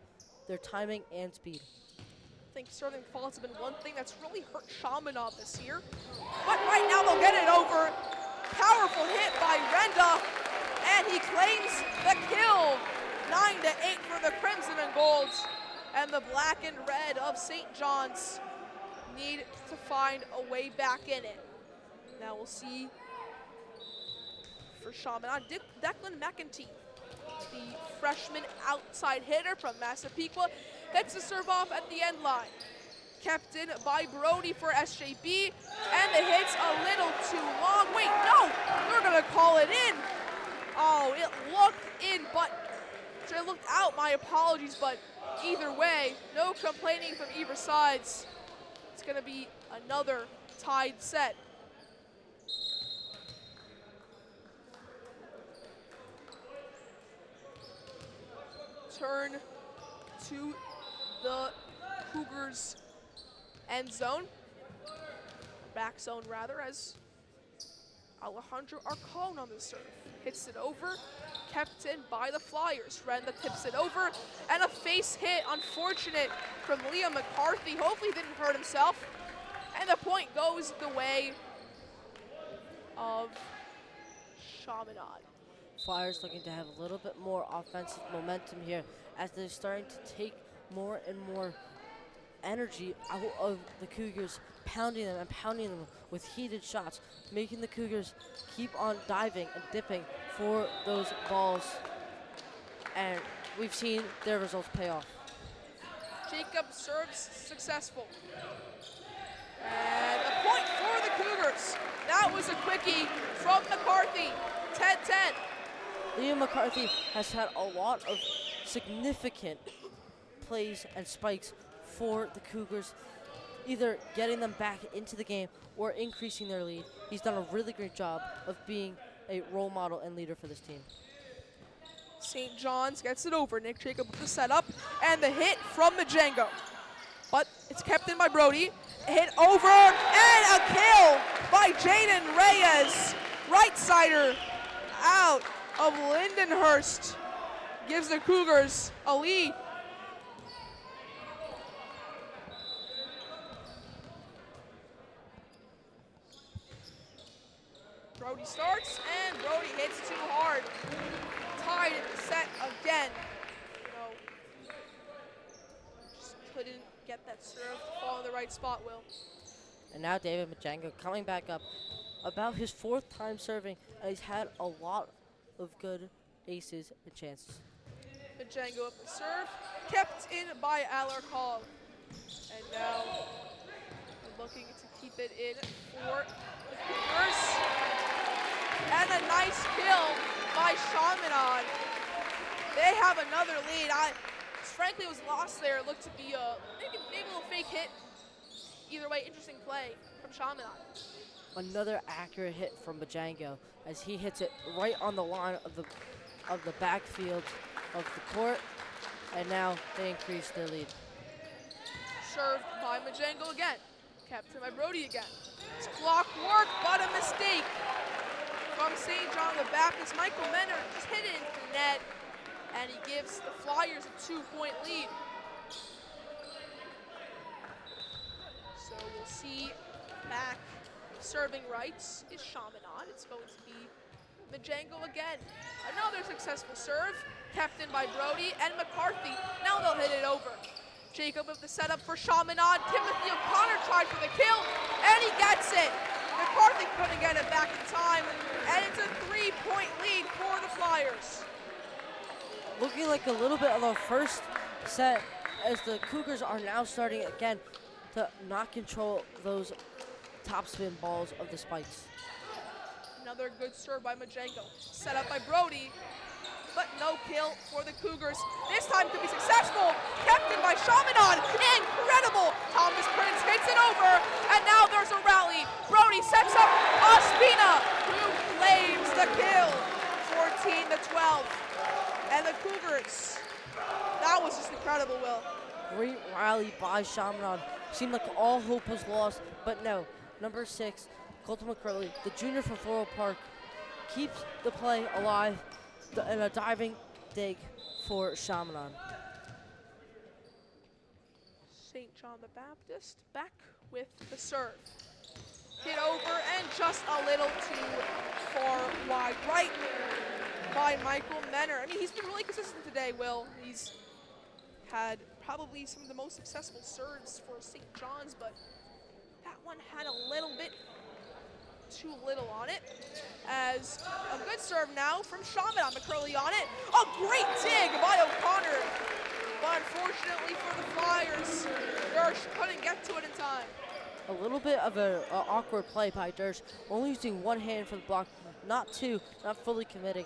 their timing and speed. I think serving faults have been one thing that's really hurt Chaminade this year, but right now they'll get it over. Powerful hit by Renda, and he claims the kill. 9-8 for the Crimson and Golds, and the black and red of St. John's need to find a way back in it. Now we'll see for Chaminade, Declan McEntee, the freshman outside hitter from Massapequa, gets the serve off at the end line. Kept in by Brody for SJB, and the hit's a little too long. Wait, no, they're gonna call it in. Oh, it looked in, but it looked out, my apologies, but either way, no complaining from either sides. It's gonna be another tied set. Turn to the Cougars end zone, back zone rather, as Alejandro Arcon on the serve. Hits it over, kept in by the Flyers. Renda tips it over, and a face hit, unfortunate, from Liam McCarthy. Hopefully he didn't hurt himself. And the point goes the way of Chaminade. Flyers looking to have a little bit more offensive momentum here as they're starting to take more and more energy out of the Cougars, pounding them and pounding them with heated shots, making the Cougars keep on diving and dipping for those balls. And we've seen their results pay off. Jacob serves successful. And a point for the Cougars. That was a quickie from McCarthy. 10-10. Liam McCarthy has had a lot of significant plays and spikes for the Cougars, either getting them back into the game or increasing their lead. He's done a really great job of being a role model and leader for this team. St. John's gets it over. Nick Jacob with the setup and the hit from Majengo. But it's kept in by Brody. Hit over and a kill by Jaden Reyes. Right-sider out of Lindenhurst gives the Cougars a lead. Brody starts, and Brody hits too hard. Tied set again. Just couldn't get that serve to fall in the right spot, Will. And now David Majengo coming back up. About his fourth time serving, and he's had a lot of good aces and chances. Majengo up the serve, kept in by Alarcon. And now we're looking to keep it in for the Cougars. And a nice kill by Chaminade. They have another lead. Frankly, it was lost there. It looked to be maybe a little fake hit. Either way, interesting play from Chaminade. Another accurate hit from Majengo as he hits it right on the line of the backfield of the court. and now they increase their lead. Served by Majengo again. Kept by Brody again. It's clock work, but a mistake from St. John the Baptist. Michael Menner just hit it into the net, and he gives the Flyers a 2-point lead. So we'll see back serving rights is Chaminade. It's going to be Majengo again. Another successful serve, kept in by Brody and McCarthy. Now they'll hit it over. Jacob with the setup for Chaminade. Timothy O'Connor tried for the kill, and he gets it. McCarthy couldn't get it back in time, and it's a 3-point lead for the Flyers. Looking like a little bit of a first set as the Cougars are now starting again to not control those topspin balls of the spikes. Another good serve by Majengo. Set up by Brody, but no kill for the Cougars. This time could be successful. Kept in by Chaminade. Incredible. Thomas Prince hits it over, and now there's a rally. Brody sets up Ospina, who claims the kill. 14-12. And the Cougars, that was just incredible, Will. Great rally by Chaminade. Seemed like all hope was lost, but no. Number 6, Colton McCurley, the junior from Floral Park, keeps the play alive in a diving dig for Chaminade. St. John the Baptist back with the serve. Hit over and just a little too far wide right by Michael Menner. I mean, he's been really consistent today, Will. He's had probably some of the most successful serves for St. John's, but that one had a little bit too little on it. As a good serve now from Chaminade. McCurley on it. A great dig by O'Connor. But unfortunately for the Flyers, Dersh couldn't get to it in time. A little bit of an awkward play by Dersh, only using one hand for the block, not two, not fully committing.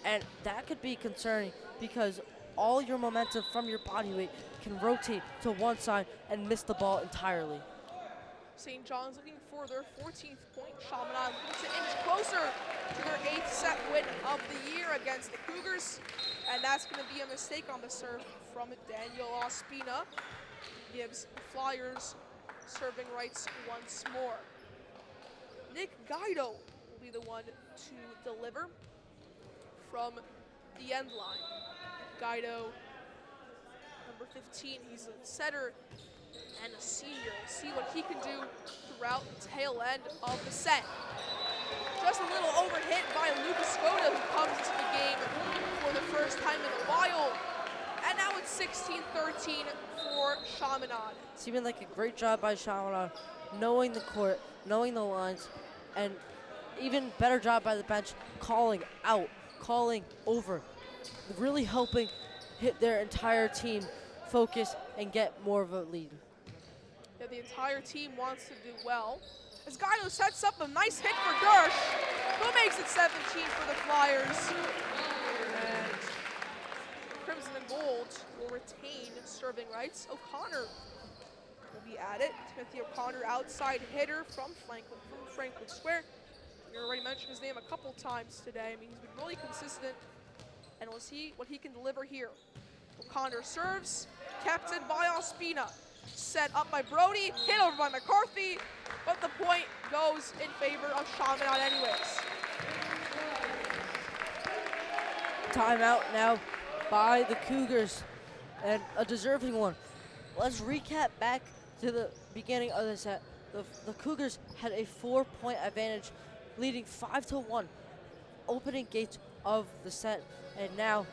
And that could be concerning because all your momentum from your body weight can rotate to one side and miss the ball entirely. St. John's looking for their 14th point. Chaminade looking to inch closer to their 8th set win of the year against the Cougars. And that's going to be a mistake on the serve from Daniel Ospina. Gives the Flyers serving rights once more. Nick Guido will be the one to deliver from the end line. Guido, number 15, he's a setter and a senior. We'll see what he can do throughout the tail end of the set. Just a little overhit by Lucas Skoda, who comes into the game for the first time in a while. And now it's 16-13 for Chaminade. Seeming like a great job by Chaminade, knowing the court, knowing the lines, and even better job by the bench, calling out, calling over, really helping hit their entire team focus and get more of a lead. Yeah, the entire team wants to do well. As Guido sets up a nice hit for Dersh, who makes it 17 for the Flyers. And Crimson and Gold will retain serving rights. O'Connor will be at it. Timothy O'Connor, outside hitter from Franklin Square. We already mentioned his name a couple times today. I mean, he's been really consistent, and we'll see what he can deliver here. O'Connor serves, kept in by Ospina. Set up by Brody, hit over by McCarthy, but the point goes in favor of Chaminade anyways. Timeout now by the Cougars, and a deserving one. Let's recap back to the beginning of the set. The Cougars had a 4-point advantage, leading 5-1, opening gates of the set, and now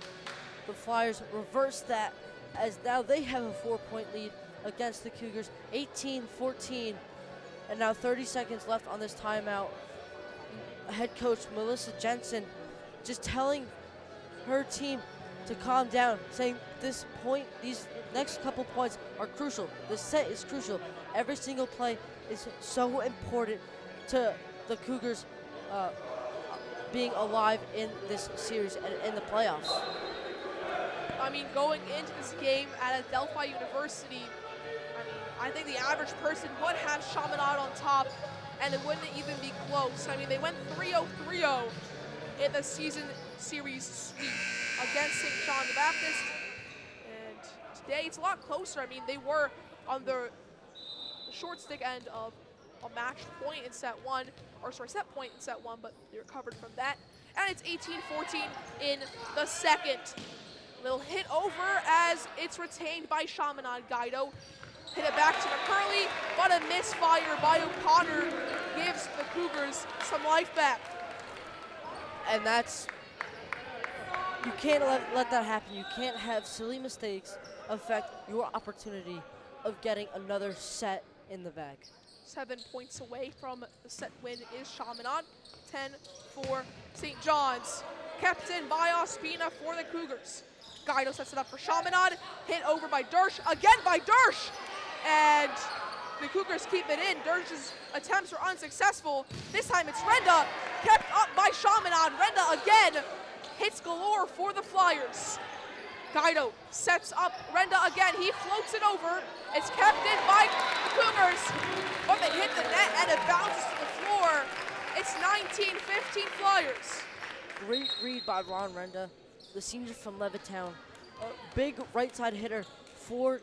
the Flyers reverse that, as now they have a 4-point lead against the Cougars, 18-14, and now 30 seconds left on this timeout. Head coach Melissa Jensen just telling her team to calm down, saying these next couple points are crucial. This set is crucial. Every single play is so important to the Cougars being alive in this series and in the playoffs. I mean, going into this game at Adelphi University, I think the average person would have Chaminade on top, and it wouldn't even be close. I mean, they went 3-0-3-0 in the season series sweep against St. John the Baptist, and today, it's a lot closer. I mean, they were on the short stick end of a match point in set one, or sorry, set point in set one, but they recovered from that. And it's 18-14 in the second. Little hit over as it's retained by Chaminade. Guido hit it back to McCurley, but a misfire by O'Connor gives the Cougars some life back. And that's, you can't let that happen. You can't have silly mistakes affect your opportunity of getting another set in the bag. 7 points away from the set win is Chaminade. 10 for St. John's. Kept in by Ospina for the Cougars. Guido sets it up for Chaminade. Hit over by Dersh. Again by Dersh. And the Cougars keep it in. Dersh's attempts were unsuccessful. This time it's Renda. Kept up by Chaminade. Renda again. Hits galore for the Flyers. Guido sets up Renda again. He floats it over. It's kept in by the Cougars. But they hit the net and it bounces to the floor. It's 19-15 Flyers. Great read by Ron Renda, the senior from Levittown. A big right side hitter for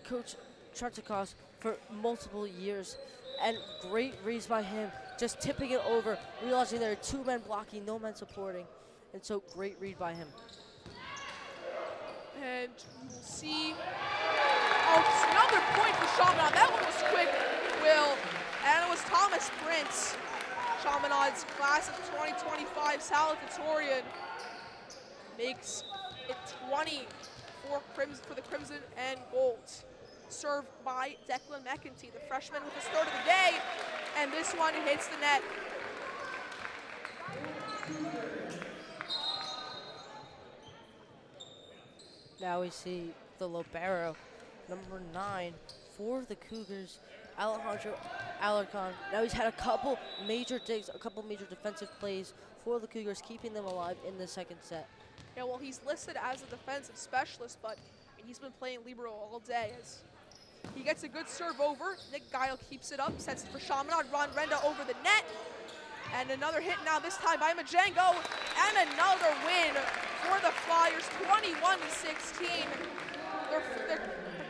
Coach Trentikos for multiple years. And great reads by him, just tipping it over, realizing there are two men blocking, no men supporting. And so great read by him. And you'll see, it's another point for Chaminade. That one was quick, Will. And it was Thomas Prince, Chaminade's class of 2025 salutatorian, makes it 20 for the Crimson and Gold. Served by Declan McEntee, the freshman with his third of the day. And this one hits the net. Now we see the libero, number 9 for the Cougars, Alejandro Alarcon. Now he's had a couple major digs, a couple major defensive plays for the Cougars, keeping them alive in the second set. Yeah, well, he's listed as a defensive specialist, but he's been playing libero all day. As he gets a good serve over, Nick Guido keeps it up, sets it for Chaminade. Ron Renda over the net. And another hit now, this time by Majengo, and another win for the Flyers, 21-16. They're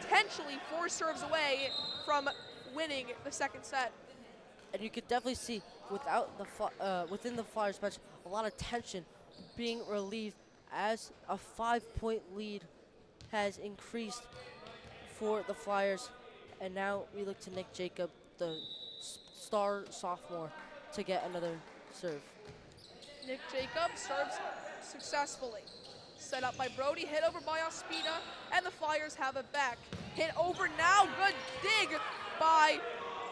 potentially 4 serves away from winning the second set. And you could definitely see within the Flyers bench a lot of tension being relieved as a 5-point lead has increased for the Flyers. And now we look to Nick Jacob, the star sophomore, to get another serve. Nick Jacob serves successfully. Set up by Brody, hit over by Ospina, and the Flyers have it back. Hit over now, good dig by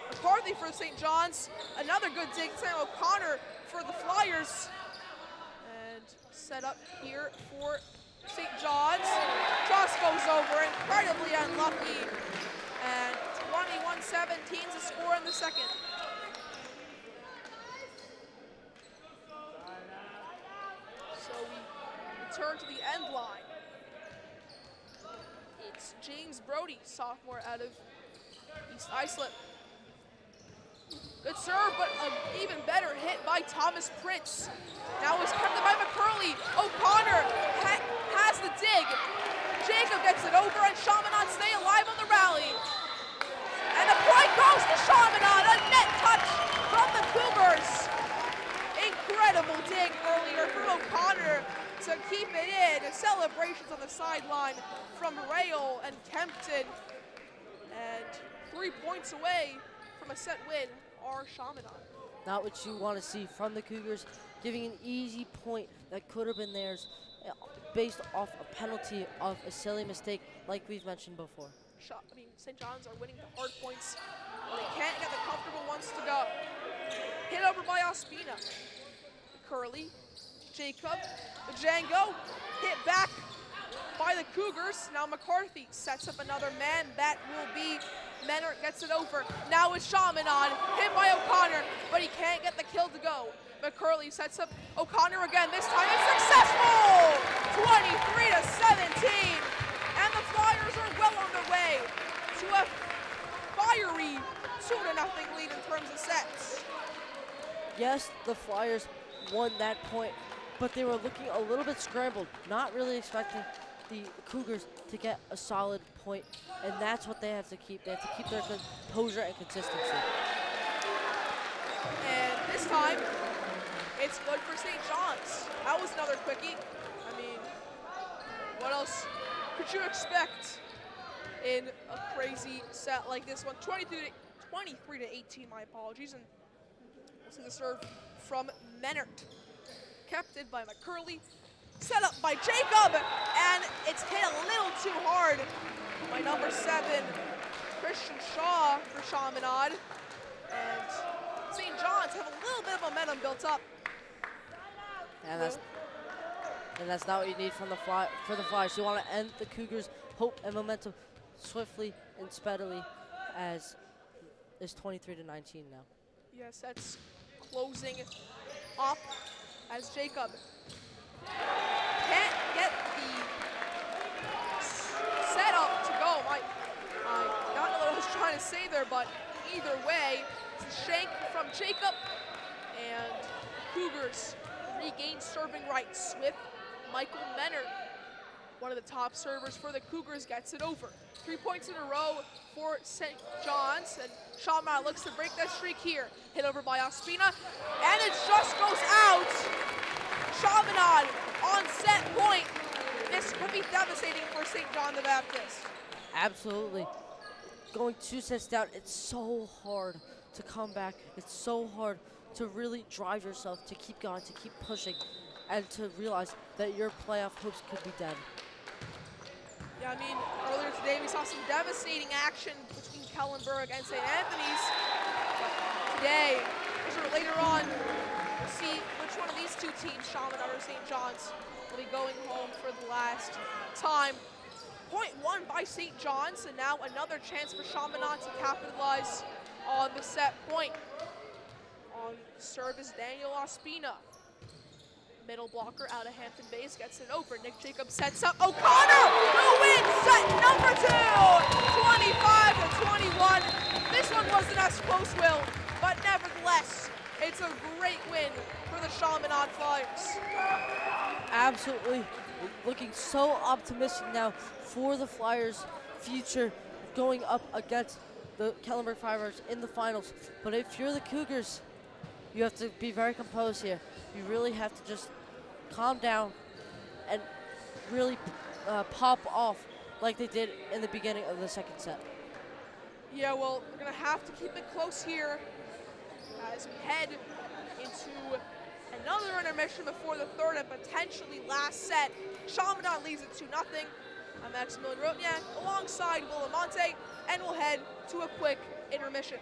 McCarthy for St. John's. Another good dig, Sam O'Connor for the Flyers. And set up here for St. John's. Cross goes over, incredibly unlucky. And 21-17 is the score in the second. So we return to the end line. It's James Brody, sophomore out of East Islip. Good serve, but an even better hit by Thomas Prince. Now it's kept by McCurley. O'Connor has the dig. Jacob gets it over, and Chaminade stay alive on the rally. And the point goes to Chaminade. A net touch from the Cougars. Incredible dig earlier from O'Connor to keep it in. Celebrations on the sideline from Rail and Kempton. And 3 points away from a set win are Chaminade. Not what you want to see from the Cougars, giving an easy point that could have been theirs based off a penalty of a silly mistake like we've mentioned before. St. John's are winning the hard points. They can't get the comfortable ones to go. Hit over by Ospina. Curley, Jacob, the Django, hit back by the Cougars. Now McCarthy sets up another man. That will be Menard, gets it over. Now it's Chaminade, hit by O'Connor, but he can't get the kill to go. McCurley sets up O'Connor again. This time it's successful! 23-17. And the Flyers are well on their way to a fiery 2-0 lead in terms of sets. Yes, the Flyers won that point, but they were looking a little bit scrambled, not really expecting the Cougars to get a solid point, and that's what they have to keep. They have to keep their composure and consistency. And this time, it's good for St. John's. That was another quickie. I mean, what else could you expect in a crazy set like this one? 23 to 18, my apologies. And we'll see the serve from Menert. Kept in by McCurley. Set up by Jacob, and it's hit a little too hard by number 7, Christian Shaw for Chaminade. And St. John's have a little bit of momentum built up. And that's not what you need from the Flyers. You want to end the Cougars' hope and momentum swiftly and speedily, as it's 23 to 19 now. Yes, that's closing up as Jacob can't get the setup to go. I don't know what I was trying to say there, but either way, it's a shank from Jacob, and Cougars regain serving rights with Michael Menert, one of the top servers for the Cougars, gets it over. 3 points in a row for St. John's, and Chaminade looks to break that streak here. Hit over by Ospina, and it just goes out. Chaminade on set point. This could be devastating for St. John the Baptist. Absolutely. Going 2 sets down, it's so hard to come back. It's so hard to really drive yourself, to keep going, to keep pushing, and to realize that your playoff hopes could be dead. Yeah, I mean, earlier today we saw some devastating action between Kellenberg and St. Anthony's. But today, or later on, we'll see which one of these two teams, Chaminade or St. John's, will be going home for the last time. Point won by St. John's, and now another chance for Chaminade to capitalize on the set point. On service, Daniel Ospina. Middle blocker out of Hampton Bays gets it over. Nick Jacobs sets up O'Connor, who wins set number 2, 25 to 21. This one wasn't as close, Will, but nevertheless, it's a great win for the Chaminade Flyers. Absolutely. Looking so optimistic now for the Flyers' future, going up against the Kellenberg Flyers in the finals. But if you're the Cougars, you have to be very composed here. You really have to just calm down and really pop off like they did in the beginning of the second set. Yeah, well, we're going to have to keep it close here as we head into another intermission before the third and potentially last set. Chaminade leads it 2-0. I'm Maximilian Rotniak alongside Will Amante, and we'll head to a quick intermission.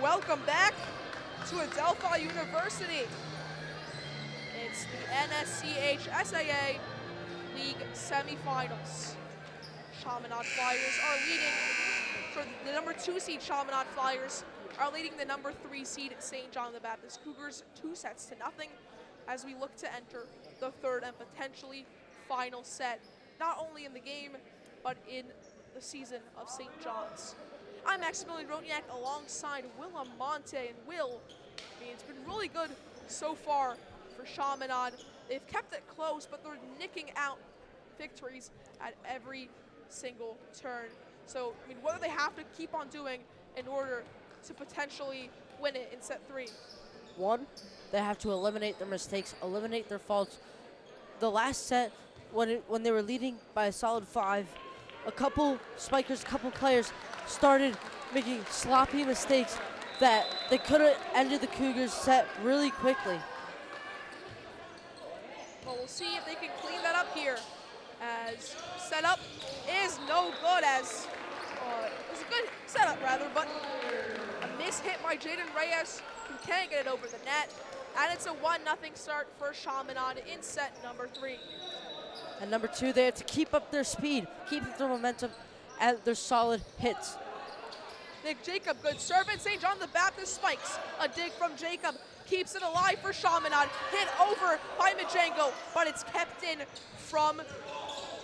welcome back to Adelphi University. It's the NSCHSAA League semifinals. Chaminade Flyers are leading for the number 2 seed. Chaminade Flyers are leading the number 3 seed St. John the Baptist Cougars 2-0 as we look to enter the third and potentially final set, not only in the game, but in the season of St. John's. I'm Maximilian Roniak alongside Will Amonte, and Will, I mean, it's been really good so far for Chaminade. They've kept it close, but they're nicking out victories at every single turn. So, I mean, what do they have to keep on doing in order to potentially win it in set 3? One, they have to eliminate their mistakes, eliminate their faults. The last set, when they were leading by a solid 5, a couple spikers, a couple players started making sloppy mistakes that they could have ended the Cougars set really quickly. Well, we'll see if they can clean that up here, as setup is no good, as it was a good setup rather, but a miss hit by Jaden Reyes, who can't get it over the net, and it's a 1-0 start for Chaminade in set number 3. And number 2, they have to keep up their speed, keep up their momentum, and their solid hits. Nick Jacob, good serve, and St. John the Baptist spikes. A dig from Jacob keeps it alive for Chaminade. Hit over by Majengo, but it's kept in from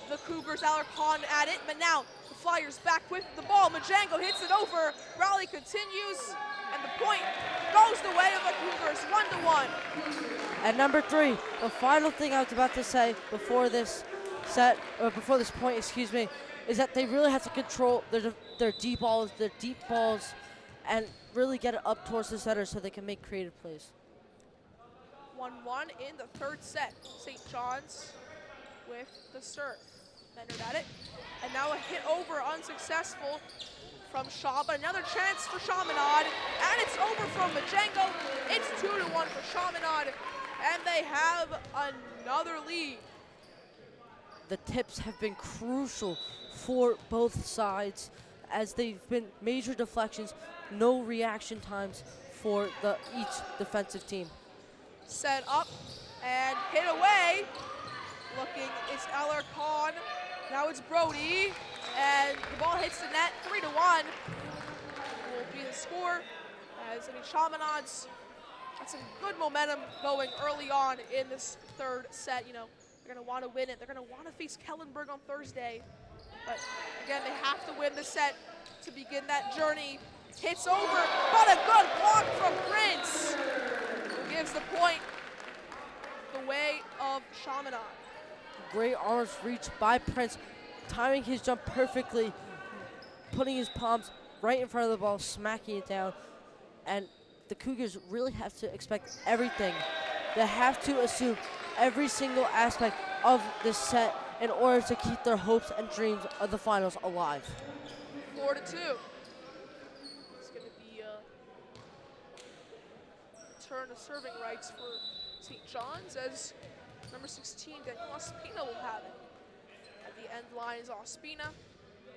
the Cougars. Alarcon at it, but now the Flyers back with the ball. Majengo hits it over. Rally continues, and the point goes the way of the Cougars, 1-1. And number 3, the final thing I was about to say before this set, or before this point, excuse me, is that they really have to control their deep balls, and really get it up towards the center so they can make creative plays. 1-1 in the third set. St. John's with the serve. Leonard at it, and now a hit over, unsuccessful from Shaw, but another chance for Chaminade, and it's over from Majengo. It's 2-1 for Chaminade, and they have another lead. The tips have been crucial for both sides, as they've been major deflections, no reaction times for each defensive team. Set up and hit away. Looking, it's Alarcon. Now it's Brody, and the ball hits the net. 3-1 will be the score, as Chaminade's got some good momentum going early on in this third set. You know, they're going to want to win it. They're going to want to face Kellenberg on Thursday. But again, they have to win the set to begin that journey. Hits over, but a good block from Prince, who gives the point the way of Chaminade. Great arms reach by Prince, timing his jump perfectly, putting his palms right in front of the ball, smacking it down. And the Cougars really have to expect everything. They have to assume every single aspect of this set in order to keep their hopes and dreams of the finals alive. 4-2. It's going to be a turn of serving rights for St. John's, as number 16, Daniel Ospina, will have it. At the end line is Ospina,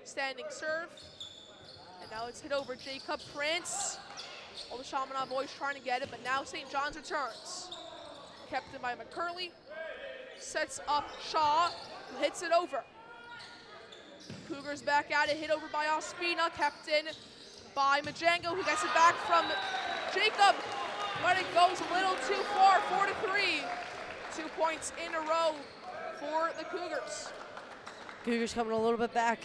standing serve. And now it's hit over Jacob Prince. All the Chaminade boys trying to get it, but now St. John's returns. Kept in by McCurley. Sets up Shaw, who hits it over. Cougars back at it, hit over by Ospina, kept in by Majengo, who gets it back from Jacob, but it goes a little too far, 4-3. 2 points in a row for the Cougars. Cougars coming a little bit back.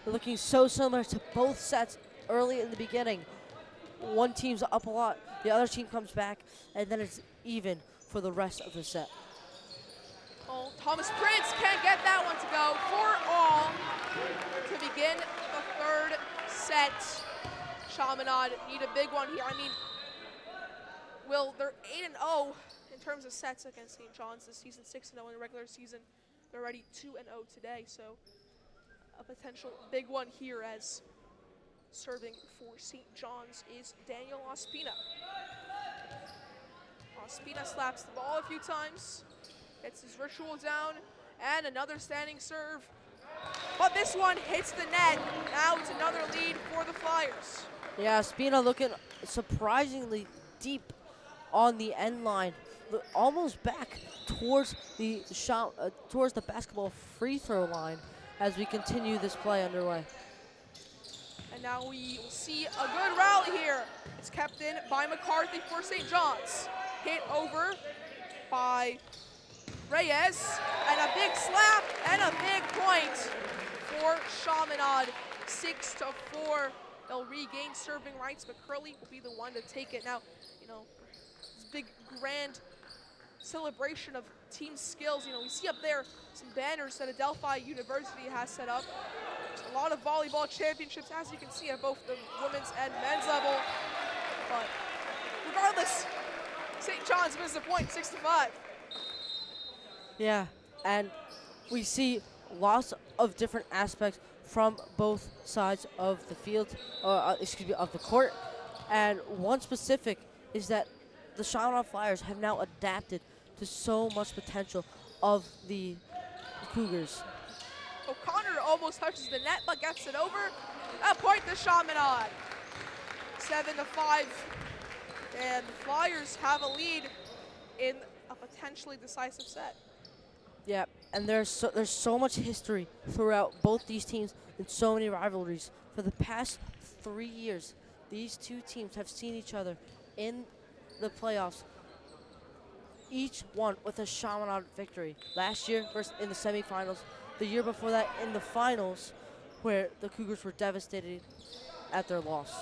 They're looking so similar to both sets early in the beginning. One team's up a lot, the other team comes back, and then it's even for the rest of the set. Oh, Thomas Prince can't get that one to go. 4-all to begin the third set. Chaminade need a big one here. I mean, they're 8-0 in terms of sets against St. John's this season, 6-0 in the regular season. They're already 2-0 today, so a potential big one here, as serving for St. John's is Daniel Ospina. Ospina slaps the ball a few times, gets his ritual down, and another standing serve. But this one hits the net. Now it's another lead for the Flyers. Yeah, Spina looking surprisingly deep on the end line, almost back towards the shot, towards the basketball free throw line as we continue this play underway. And now we will see a good rally here. It's kept in by McCarthy for St. John's. Hit over by Reyes, and a big slap and a big point for Chaminade, 6-4. They'll regain serving rights, but Curley will be the one to take it. Now, you know, this big grand celebration of team skills. You know, we see up there some banners that Adelphi University has set up. There's a lot of volleyball championships, as you can see, at both the women's and men's level. But regardless, St. John's wins the point, 6-5. Yeah, and we see lots of different aspects from both sides of the field, of the court. And one specific is that the Chaminade Flyers have now adapted to so much potential of the Cougars. O'Connor almost touches the net, but gets it over. A point to Chaminade, 7-5. And the Flyers have a lead in a potentially decisive set. Yeah, and there's so much history throughout both these teams and so many rivalries. For the past 3 years, these two teams have seen each other in the playoffs, each one with a Chaminade victory. Last year in the semifinals, the year before that in the finals, where the Cougars were devastated at their loss.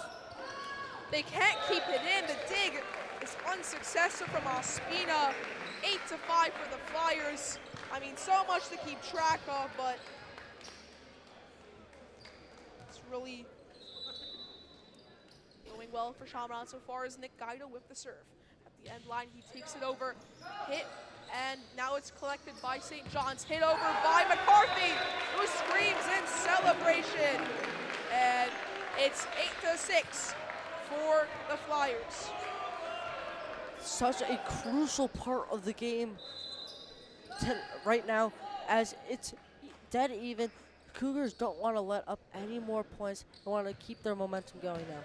They can't keep it in. The dig is unsuccessful from Ospina. 8-5 for the Flyers. I mean, so much to keep track of, but it's really going well for Chaminade so far as Nick Guido with the serve. At the end line, he takes it over, hit, and now it's collected by St. John's. Hit over by McCarthy, who screams in celebration. And it's 8-6 for the Flyers. Such a crucial part of the game right now, as it's dead even. Cougars don't want to let up any more points. They want to keep their momentum going now.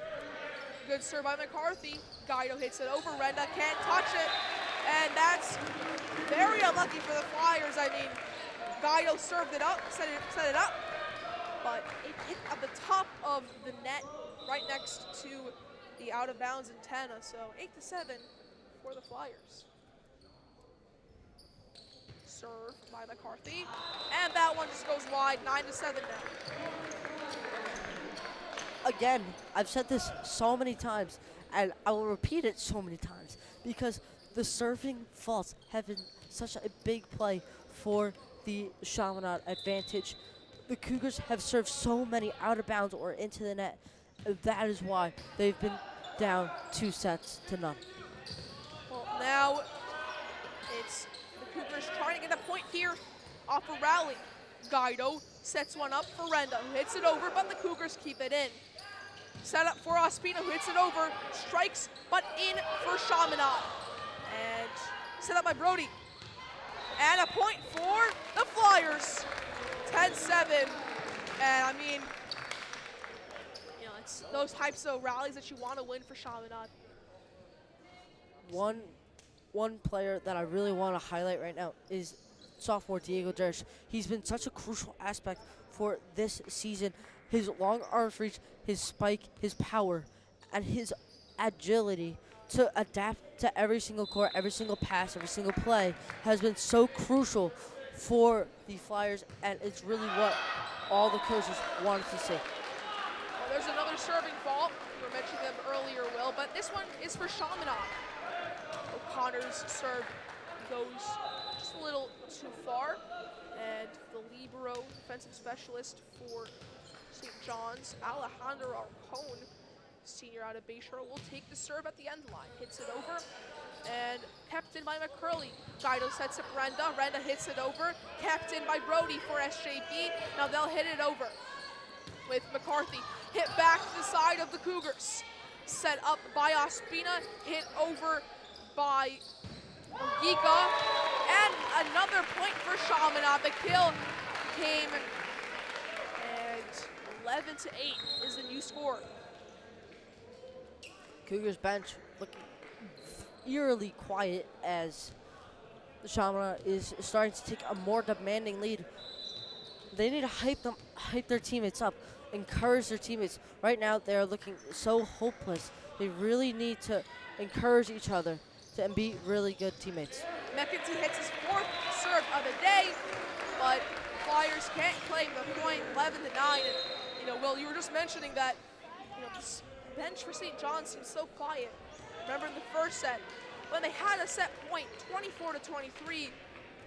Good serve by McCarthy. Guido hits it over. Renda can't touch it. And that's very unlucky for the Flyers. I mean, Guido served it up, set it up, but it hit at the top of the net right next to the out-of-bounds antenna. So 8-7 for the Flyers. Serve by McCarthy. And that one just goes wide, 9-7 now. Again, I've said this so many times, and I will repeat it so many times, because the serving faults have been such a big play for the Chaminade advantage. The Cougars have served so many out of bounds or into the net. That is why they've been down 2-0. Well, now it's the Cougars trying to get a point here off a rally. Guido sets one up for Renda, who hits it over, but the Cougars keep it in. Set up for Ospina, who hits it over, strikes, but in for Chaminade. And set up by Brody. And a point for the Flyers, 10-7. And I mean, you know, it's those types of rallies that you want to win for Chaminade. One player that I really want to highlight right now is sophomore Diego Dersh. He's been such a crucial aspect for this season. His long arms reach, his spike, his power, and his agility to adapt to every single court, every single pass, every single play has been so crucial for the Flyers, and it's really what all the coaches wanted to see. Well, there's another serving fault. You were mentioning them earlier, Will, but this one is for Chaminade. O'Connor's serve goes just a little too far, and the libero defensive specialist for St. John's, Alejandro Arcon, senior out of Bayshore, will take the serve at the end line. Hits it over, and kept in by McCurley. Guido sets up Renda. Renda hits it over. Kept in by Brody for SJB. Now they'll hit it over with McCarthy. Hit back to the side of the Cougars. Set up by Ospina. Hit over by Giga. And another point for Chaminade. The kill came, and 11-8 is the new score. Cougars bench looking eerily quiet as the Chaminade is starting to take a more demanding lead. They need to hype their teammates up, encourage their teammates. Right now, they are looking so hopeless. They really need to encourage each other and be really good teammates. McEntee hits his 4th serve of the day, but Flyers can't claim the point, 11-9. And, Will, you were just mentioning that, this bench for St. John's seems so quiet. Remember in the first set, when they had a set point, 24-23,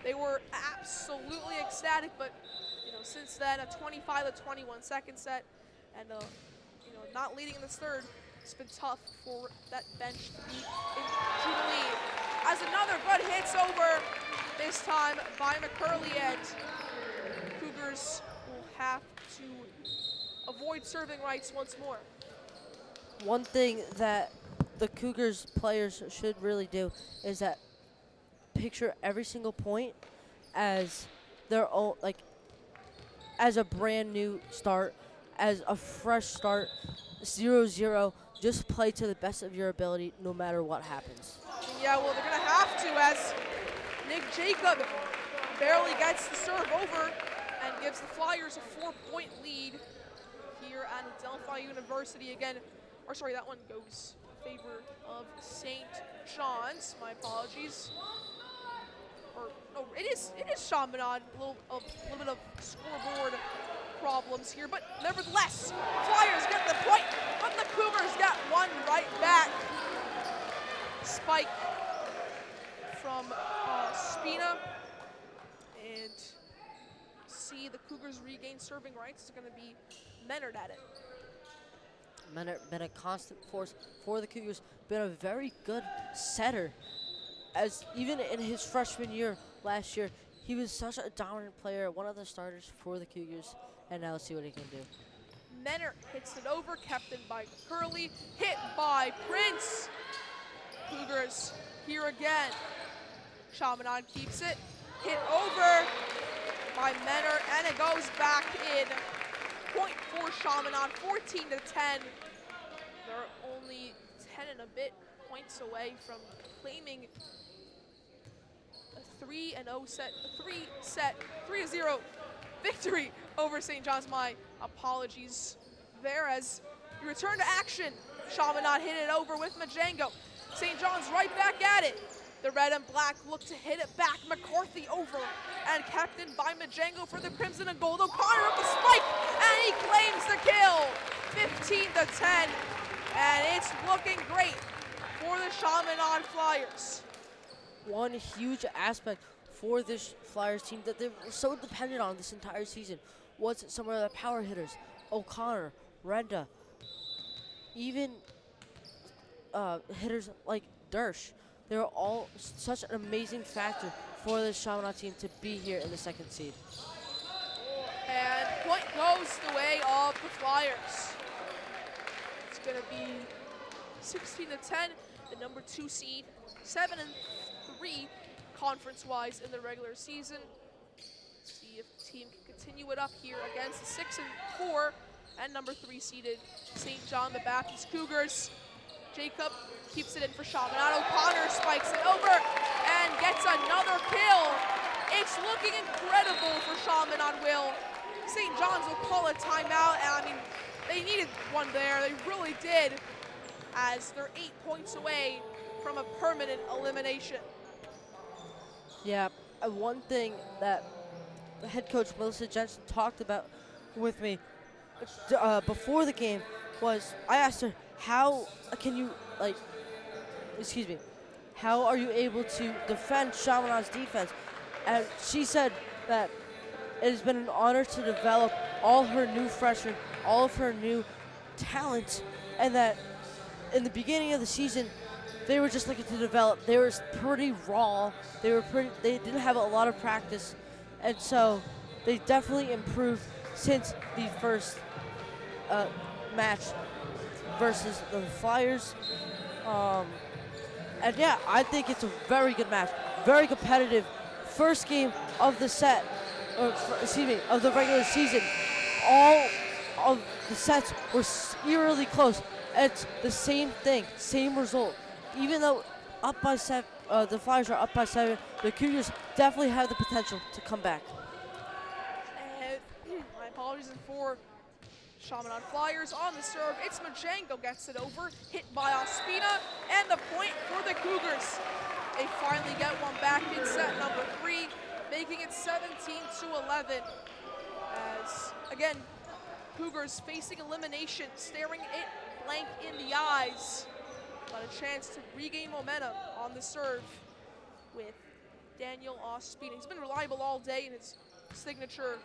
they were absolutely ecstatic, but, since then, a 25-21 second set, and, not leading in this third, it's been tough for that bench to be into the lead. As another good hits over, this time by McCurley, and Cougars will have to avoid serving rights once more. One thing that the Cougars players should really do is that picture every single point as their own, as a brand new start, as a fresh start, 0-0. Just play to the best of your ability no matter what happens. Yeah, well, they're going to have to, as Nick Jacob barely gets the serve over and gives the Flyers a 4-point lead here at Adelphi University again. Or sorry, that one goes in favor of St. John's. My apologies. Or no, it is Chaminade. A little bit of scoreboard problems here, but nevertheless, Flyers get the point, but the Cougars get one right back. Spike from Spina, and see the Cougars regain serving rights. It's going to be Menard at it. Menard been a constant force for the Cougars, been a very good setter. As even in his freshman year last year, he was such a dominant player, one of the starters for the Cougars, and now let's see what he can do. Menard hits it over, kept in by Curley, hit by Prince. Cougars here again. Chaminade keeps it, hit over by Menard, and it goes back in. Point for Chaminade, 14-10. They're only 10 and a bit points away from claiming a 3-0 victory over St. John's. My apologies there as we return to action. Chaminade hit it over with Majengo. St. John's right back at it. The red and black look to hit it back. McCarthy over and kept in by Majengo for the Crimson and Gold. O'Connor up the spike, and he claims the kill. 15-10, and it's looking great for the Chaminade Flyers. One huge aspect for this Flyers team that they were so dependent on this entire season was some of the power hitters. O'Connor, Renda, even hitters like Dersh. They were all such an amazing factor for the Chaminade team to be here in the second seed. And point goes the way of the Flyers. It's going to be 16-10, the number 2 seed, 7-3 conference-wise in the regular season. Let's see if the team can continue it up here against the 6-4 and number 3 seeded St. John the Baptist Cougars. Jacob keeps it in for Chaminade. O'Connor spikes it over and gets another kill. It's looking incredible for Chaminade, Will. St. John's will call a timeout, and I mean, they needed one there. They really did, as they're 8 points away from a permanent elimination. Yeah, one thing that head coach Melissa Jensen talked about with me before the game was, I asked her, how can you, how are you able to defend Chaminade's defense? And she said that it has been an honor to develop all her new freshmen, all of her new talent, and that in the beginning of the season, they were just looking to develop. They were pretty raw. They didn't have a lot of practice, and so they definitely improved since the first match versus the Flyers. And yeah, I think it's a very good match, very competitive. First game of the set, of the regular season. All of the sets were eerily close. It's the same thing, same result. Even though up by 7, the Flyers are up by 7, the Cougars definitely have the potential to come back. And my apologies for Chaminade Flyers on the serve. It's Majenko gets it over, hit by Ospina, and the point for the Cougars. They finally get one back in set number 3, making it 17-11. As, again, Cougars facing elimination, staring it blank in the eyes. But a chance to regain momentum on the serve with Daniel Ospina. He's been reliable all day in his signature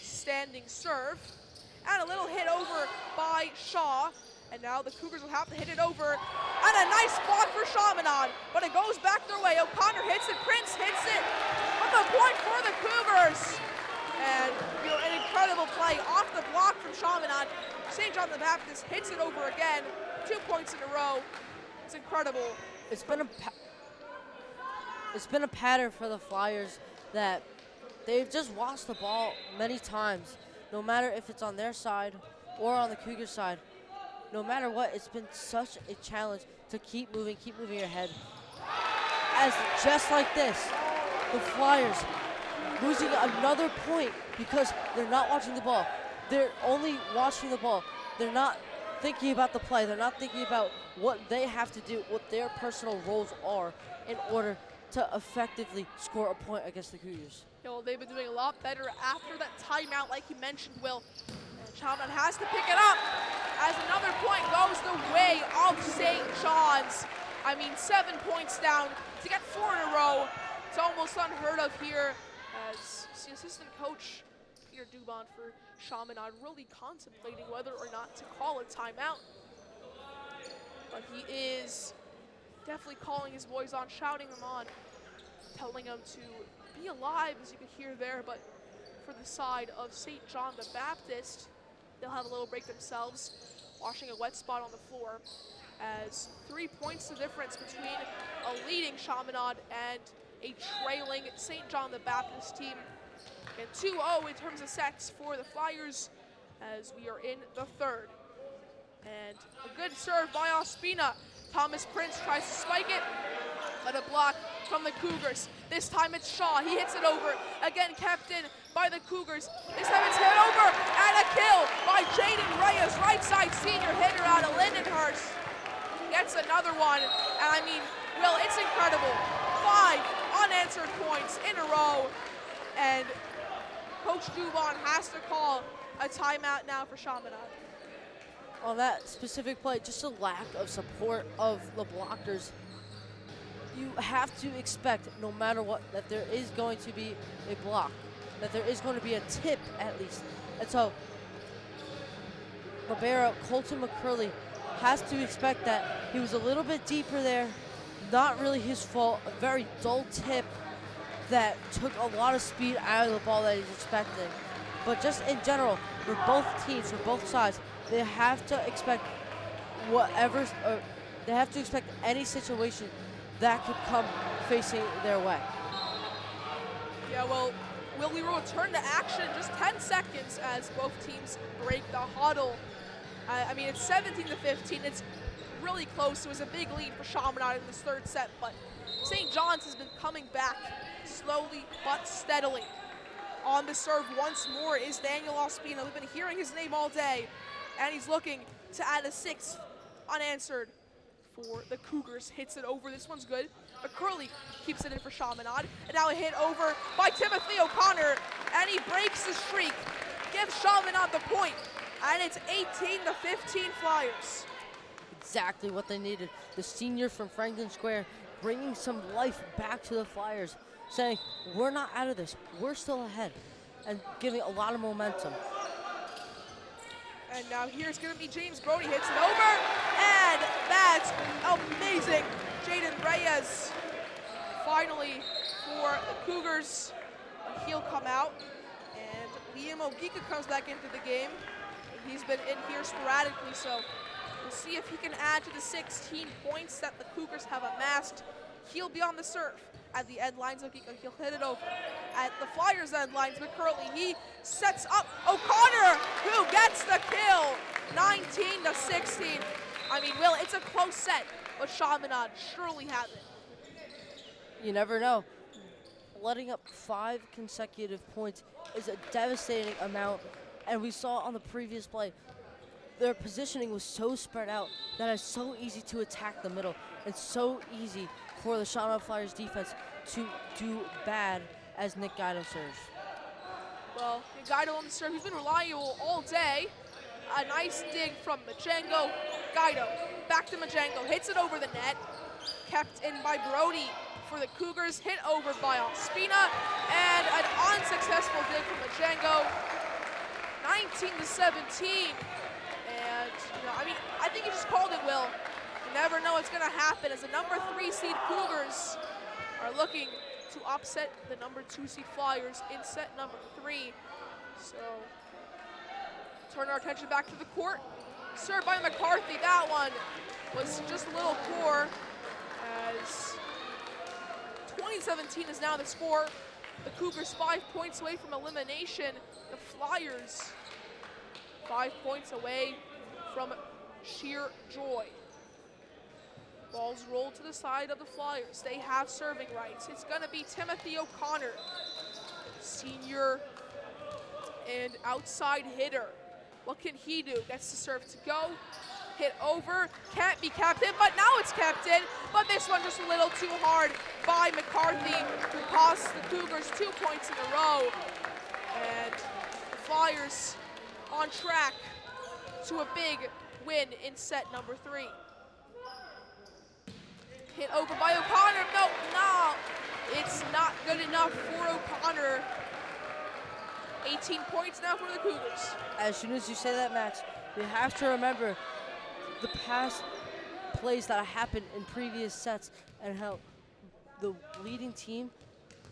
standing serve. And a little hit over by Shaw. And now the Cougars will have to hit it over. And a nice block for Chaminade, but it goes back their way. O'Connor hits it, Prince hits it. But the point for the Cougars. And an incredible play off the block from Chaminade. St. John the Baptist hits it over again. 2 points in a row. It's incredible. It's been a pattern for the Flyers that they've just lost the ball many times, no matter if it's on their side or on the Cougar side. No matter what, it's been such a challenge to keep moving your head. As just like this, the Flyers losing another point because they're not watching the ball. They're only watching the ball. They're not thinking about the play. They're not thinking about what they have to do, what their personal roles are in order to effectively score a point against the Cougars. They've been doing a lot better after that timeout, like you mentioned, Will. And Chaminade has to pick it up as another point goes the way of St. John's. I mean, 7 points down to get 4 in a row. It's almost unheard of here as the assistant coach, Peter Dubon for Chaminade, really contemplating whether or not to call a timeout. But he is definitely calling his boys on, shouting them on, telling them to be alive, as you can hear there. But for the side of St. John the Baptist, they'll have a little break themselves, washing a wet spot on the floor, as 3 points the difference between a leading Chaminade and a trailing St. John the Baptist team. And 2-0 in terms of sets for the Flyers as we are in the third. And a good serve by Ospina. Thomas Prince tries to spike it, but a block from the Cougars. This time it's Shaw. He hits it over. Again kept in by the Cougars. This time it's hit over, and a kill by Jaden Reyes, right side senior hitter out of Lindenhurst. Gets another one, and I mean, Will, it's incredible. 5 unanswered points in a row, and Coach Dubon has to call a timeout now for Chaminade. On that specific play, just a lack of support of the blockers. You have to expect, no matter what, that there is going to be a block, that there is going to be a tip at least. And so, libero Colton McCurley has to expect that. He was a little bit deeper there, not really his fault, a very dull tip that took a lot of speed out of the ball that he's expecting. But just in general, for both teams, for both sides, they have to expect they have to expect any situation that could come facing their way. Yeah, well, we will return to action in just 10 seconds as both teams break the huddle. I mean, it's 17-15. It's really close. It was a big lead for Chaminade in this third set, but St. John's has been coming back slowly but steadily. On the serve once more is Daniel Ospina. We've been hearing his name all day, and he's looking to add a 6th unanswered for the Cougars. Hits it over. This one's good. McCurley keeps it in for Chaminade, and now a hit over by Timothy O'Connor, and he breaks the streak. Gives Chaminade the point, and it's 18-15 Flyers. Exactly what they needed. The senior from Franklin Square bringing some life back to the Flyers, saying, we're not out of this, we're still ahead, and giving a lot of momentum. And now here's gonna be James Brody, hits it over, and that's amazing. Jaden Reyes, finally for the Cougars. He'll come out, and Liam Ogika comes back into the game. He's been in here sporadically, so we'll see if he can add to the 16 points that the Cougars have amassed. He'll be on the serve. At the end lines, he'll hit it over. At the Flyers' end lines, McCurley, he sets up O'Connor, who gets the kill. 19-16. I mean, Will, it's a close set, but Chaminade surely have it. You never know. Letting up 5 consecutive points is a devastating amount, and we saw on the previous play, their positioning was so spread out that it's so easy to attack the middle. It's so easy for the Chaminade Flyers defense to do bad as Nick Guido serves. Well, Guido on the serve, he's been reliable all day. A nice dig from Majengo. Guido, back to Majengo, hits it over the net. Kept in by Brody for the Cougars, hit over by Ospina, and an unsuccessful dig from Majengo. 19-17. And, I mean, I think you just called it, Will. You never know what's going to happen as the number 3 seed Cougars are looking to upset the number 2 seed Flyers in set number 3. So, turn our attention back to the court. Served by McCarthy. That one was just a little poor, as 20-17 is now the score. The Cougars 5 points away from elimination. The Flyers 5 points away from sheer joy. Balls rolled to the side of the Flyers. They have serving rights. It's going to be Timothy O'Connor, senior and outside hitter. What can he do? Gets the serve to go. Hit over. Can't be kept in, but now it's kept in. But this one just a little too hard by McCarthy, who costs the Cougars 2 points in a row. And the Flyers on track to a big win in set number 3. Hit over by O'Connor. No, it's not good enough for O'Connor. 18 points now for the Cougars. As soon as you say that, Max, you have to remember the past plays that happened in previous sets and how the leading team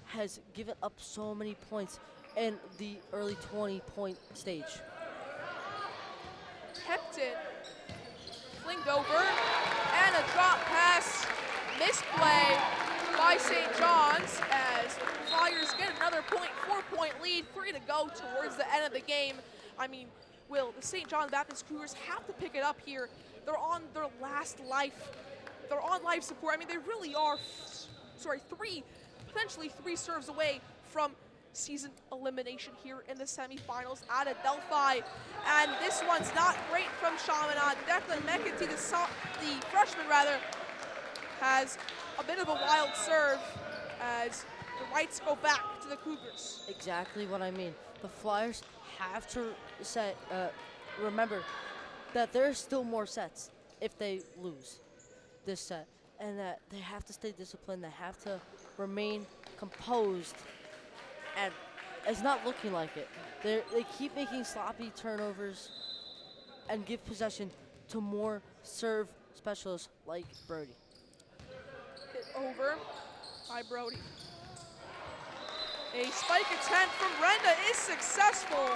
has given up so many points in the early 20-point stage. Kept it, flinged over, and a drop pass, misplay by St. John's as the Flyers get another point, 4-point lead, 3 to go towards the end of the game. I mean, Will, the St. John Baptist Cougars have to pick it up here. They're on their last life. They're on life support. I mean, they really are, potentially three serves away from season elimination here in the semifinals at Adelphi. And this one's not great from Chaminade. Declan McEntee, the freshman has a bit of a wild serve as the rights go back to the Cougars. Exactly what I mean. The Flyers have to remember that there's still more sets if they lose this set, and that they have to stay disciplined. They have to remain composed, and it's not looking like it. They keep making sloppy turnovers and give possession to more serve specialists like Brody. Hit over by Brody. A spike attempt from Renda is successful.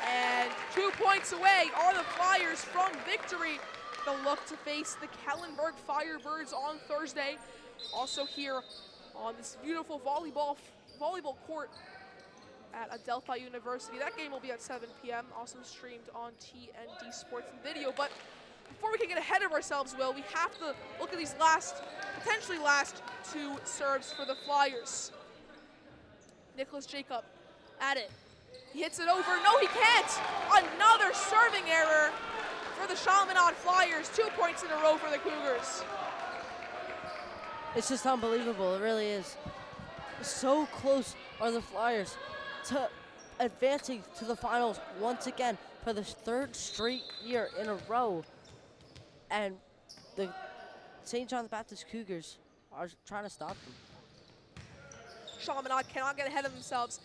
And 2 points away are the Flyers from victory. They'll look to face the Kellenberg Firebirds on Thursday. Also here on this beautiful volleyball court at Adelphi University. That game will be at 7 p.m., also streamed on TND Sports and Video. But before we can get ahead of ourselves, Will, we have to look at these potentially last 2 serves for the Flyers. Nicholas Jacob at it. He hits it over. No, he can't. Another serving error for the Chaminade Flyers. 2 points in a row for the Cougars. It's just unbelievable. It really is. So close are the Flyers to advancing to the finals once again for the 3rd straight year in a row. And the St. John Baptist Cougars are trying to stop them. Chaminade cannot get ahead of themselves.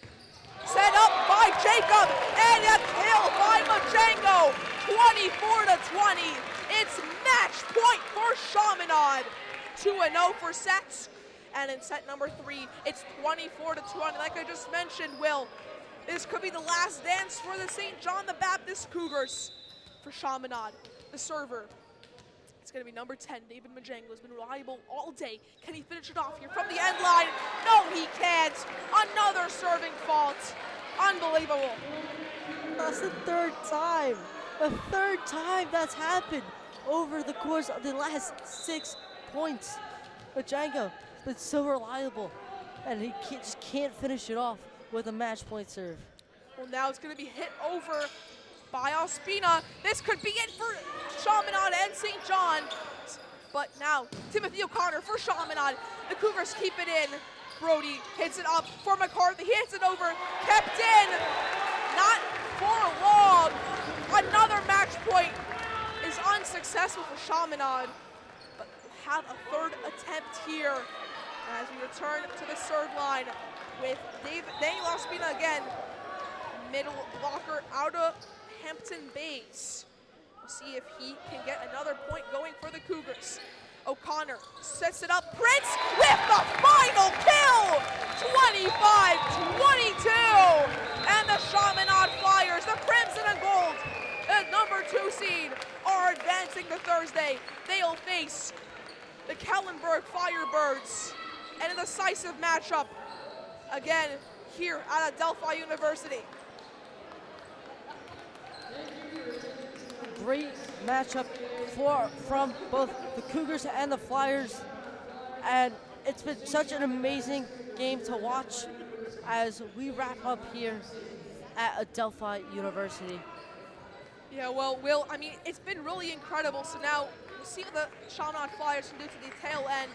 Set up by Jacob, and a kill by Majengo. 24-20. It's match point for Chaminade. 2-0 for sets. And in set number 3, it's 24-20. Like I just mentioned, Will, this could be the last dance for the St. John the Baptist Cougars. For Chaminade, the server, it's going to be number 10, David Majengo, has been reliable all day. Can he finish it off here from the end line? No, he can't. Another serving fault. Unbelievable. That's the 3rd time. The 3rd time that's happened. over the course of the last 6 points. Majango has been so reliable, and he just can't finish it off with a match point serve. Well, now it's going to be hit over by Ospina. This could be it for Chaminade and St. John. But now, Timothy O'Connor for Chaminade. The Cougars keep it in. Brody hits it up for McCarthy. He hits it over, kept in. Not for long. Another match point is unsuccessful for Chaminade. But we'll have a third attempt here as we return to the serve line with Daniel Ospina again. Middle blocker out of Hampton Bays. We'll see if he can get another point going for the Cougars. O'Connor sets it up. Prince with the final kill! 25-22! And the Chaminade Flyers, the Crimson and Gold, the number 2 seed, are advancing to Thursday. They'll face the Kellenberg Firebirds in a decisive matchup again here at Adelphi University. Great matchup from both the Cougars and the Flyers, and it's been such an amazing game to watch as we wrap up here at Adelphi University. Yeah, well, Will, I mean, it's been really incredible. So now we'll see what the Chaminade Flyers can do to the tail end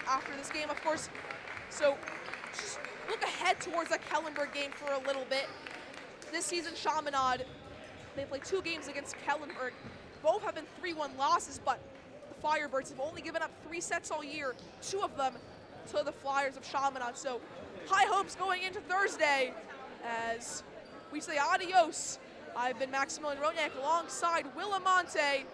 after this game, of course. So just look ahead towards the Kellenberg game for a little bit. This season, Chaminade, they played 2 games against Kellenberg. Both have been 3-1 losses, but the Firebirds have only given up 3 sets all year, 2 of them to the Flyers of Chaminade. So high hopes going into Thursday as we say adios. I've been Maximilian Roniak alongside Will Amante.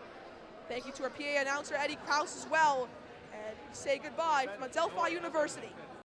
Thank you to our PA announcer, Eddie Krause, as well. And we say goodbye from Adelphi University.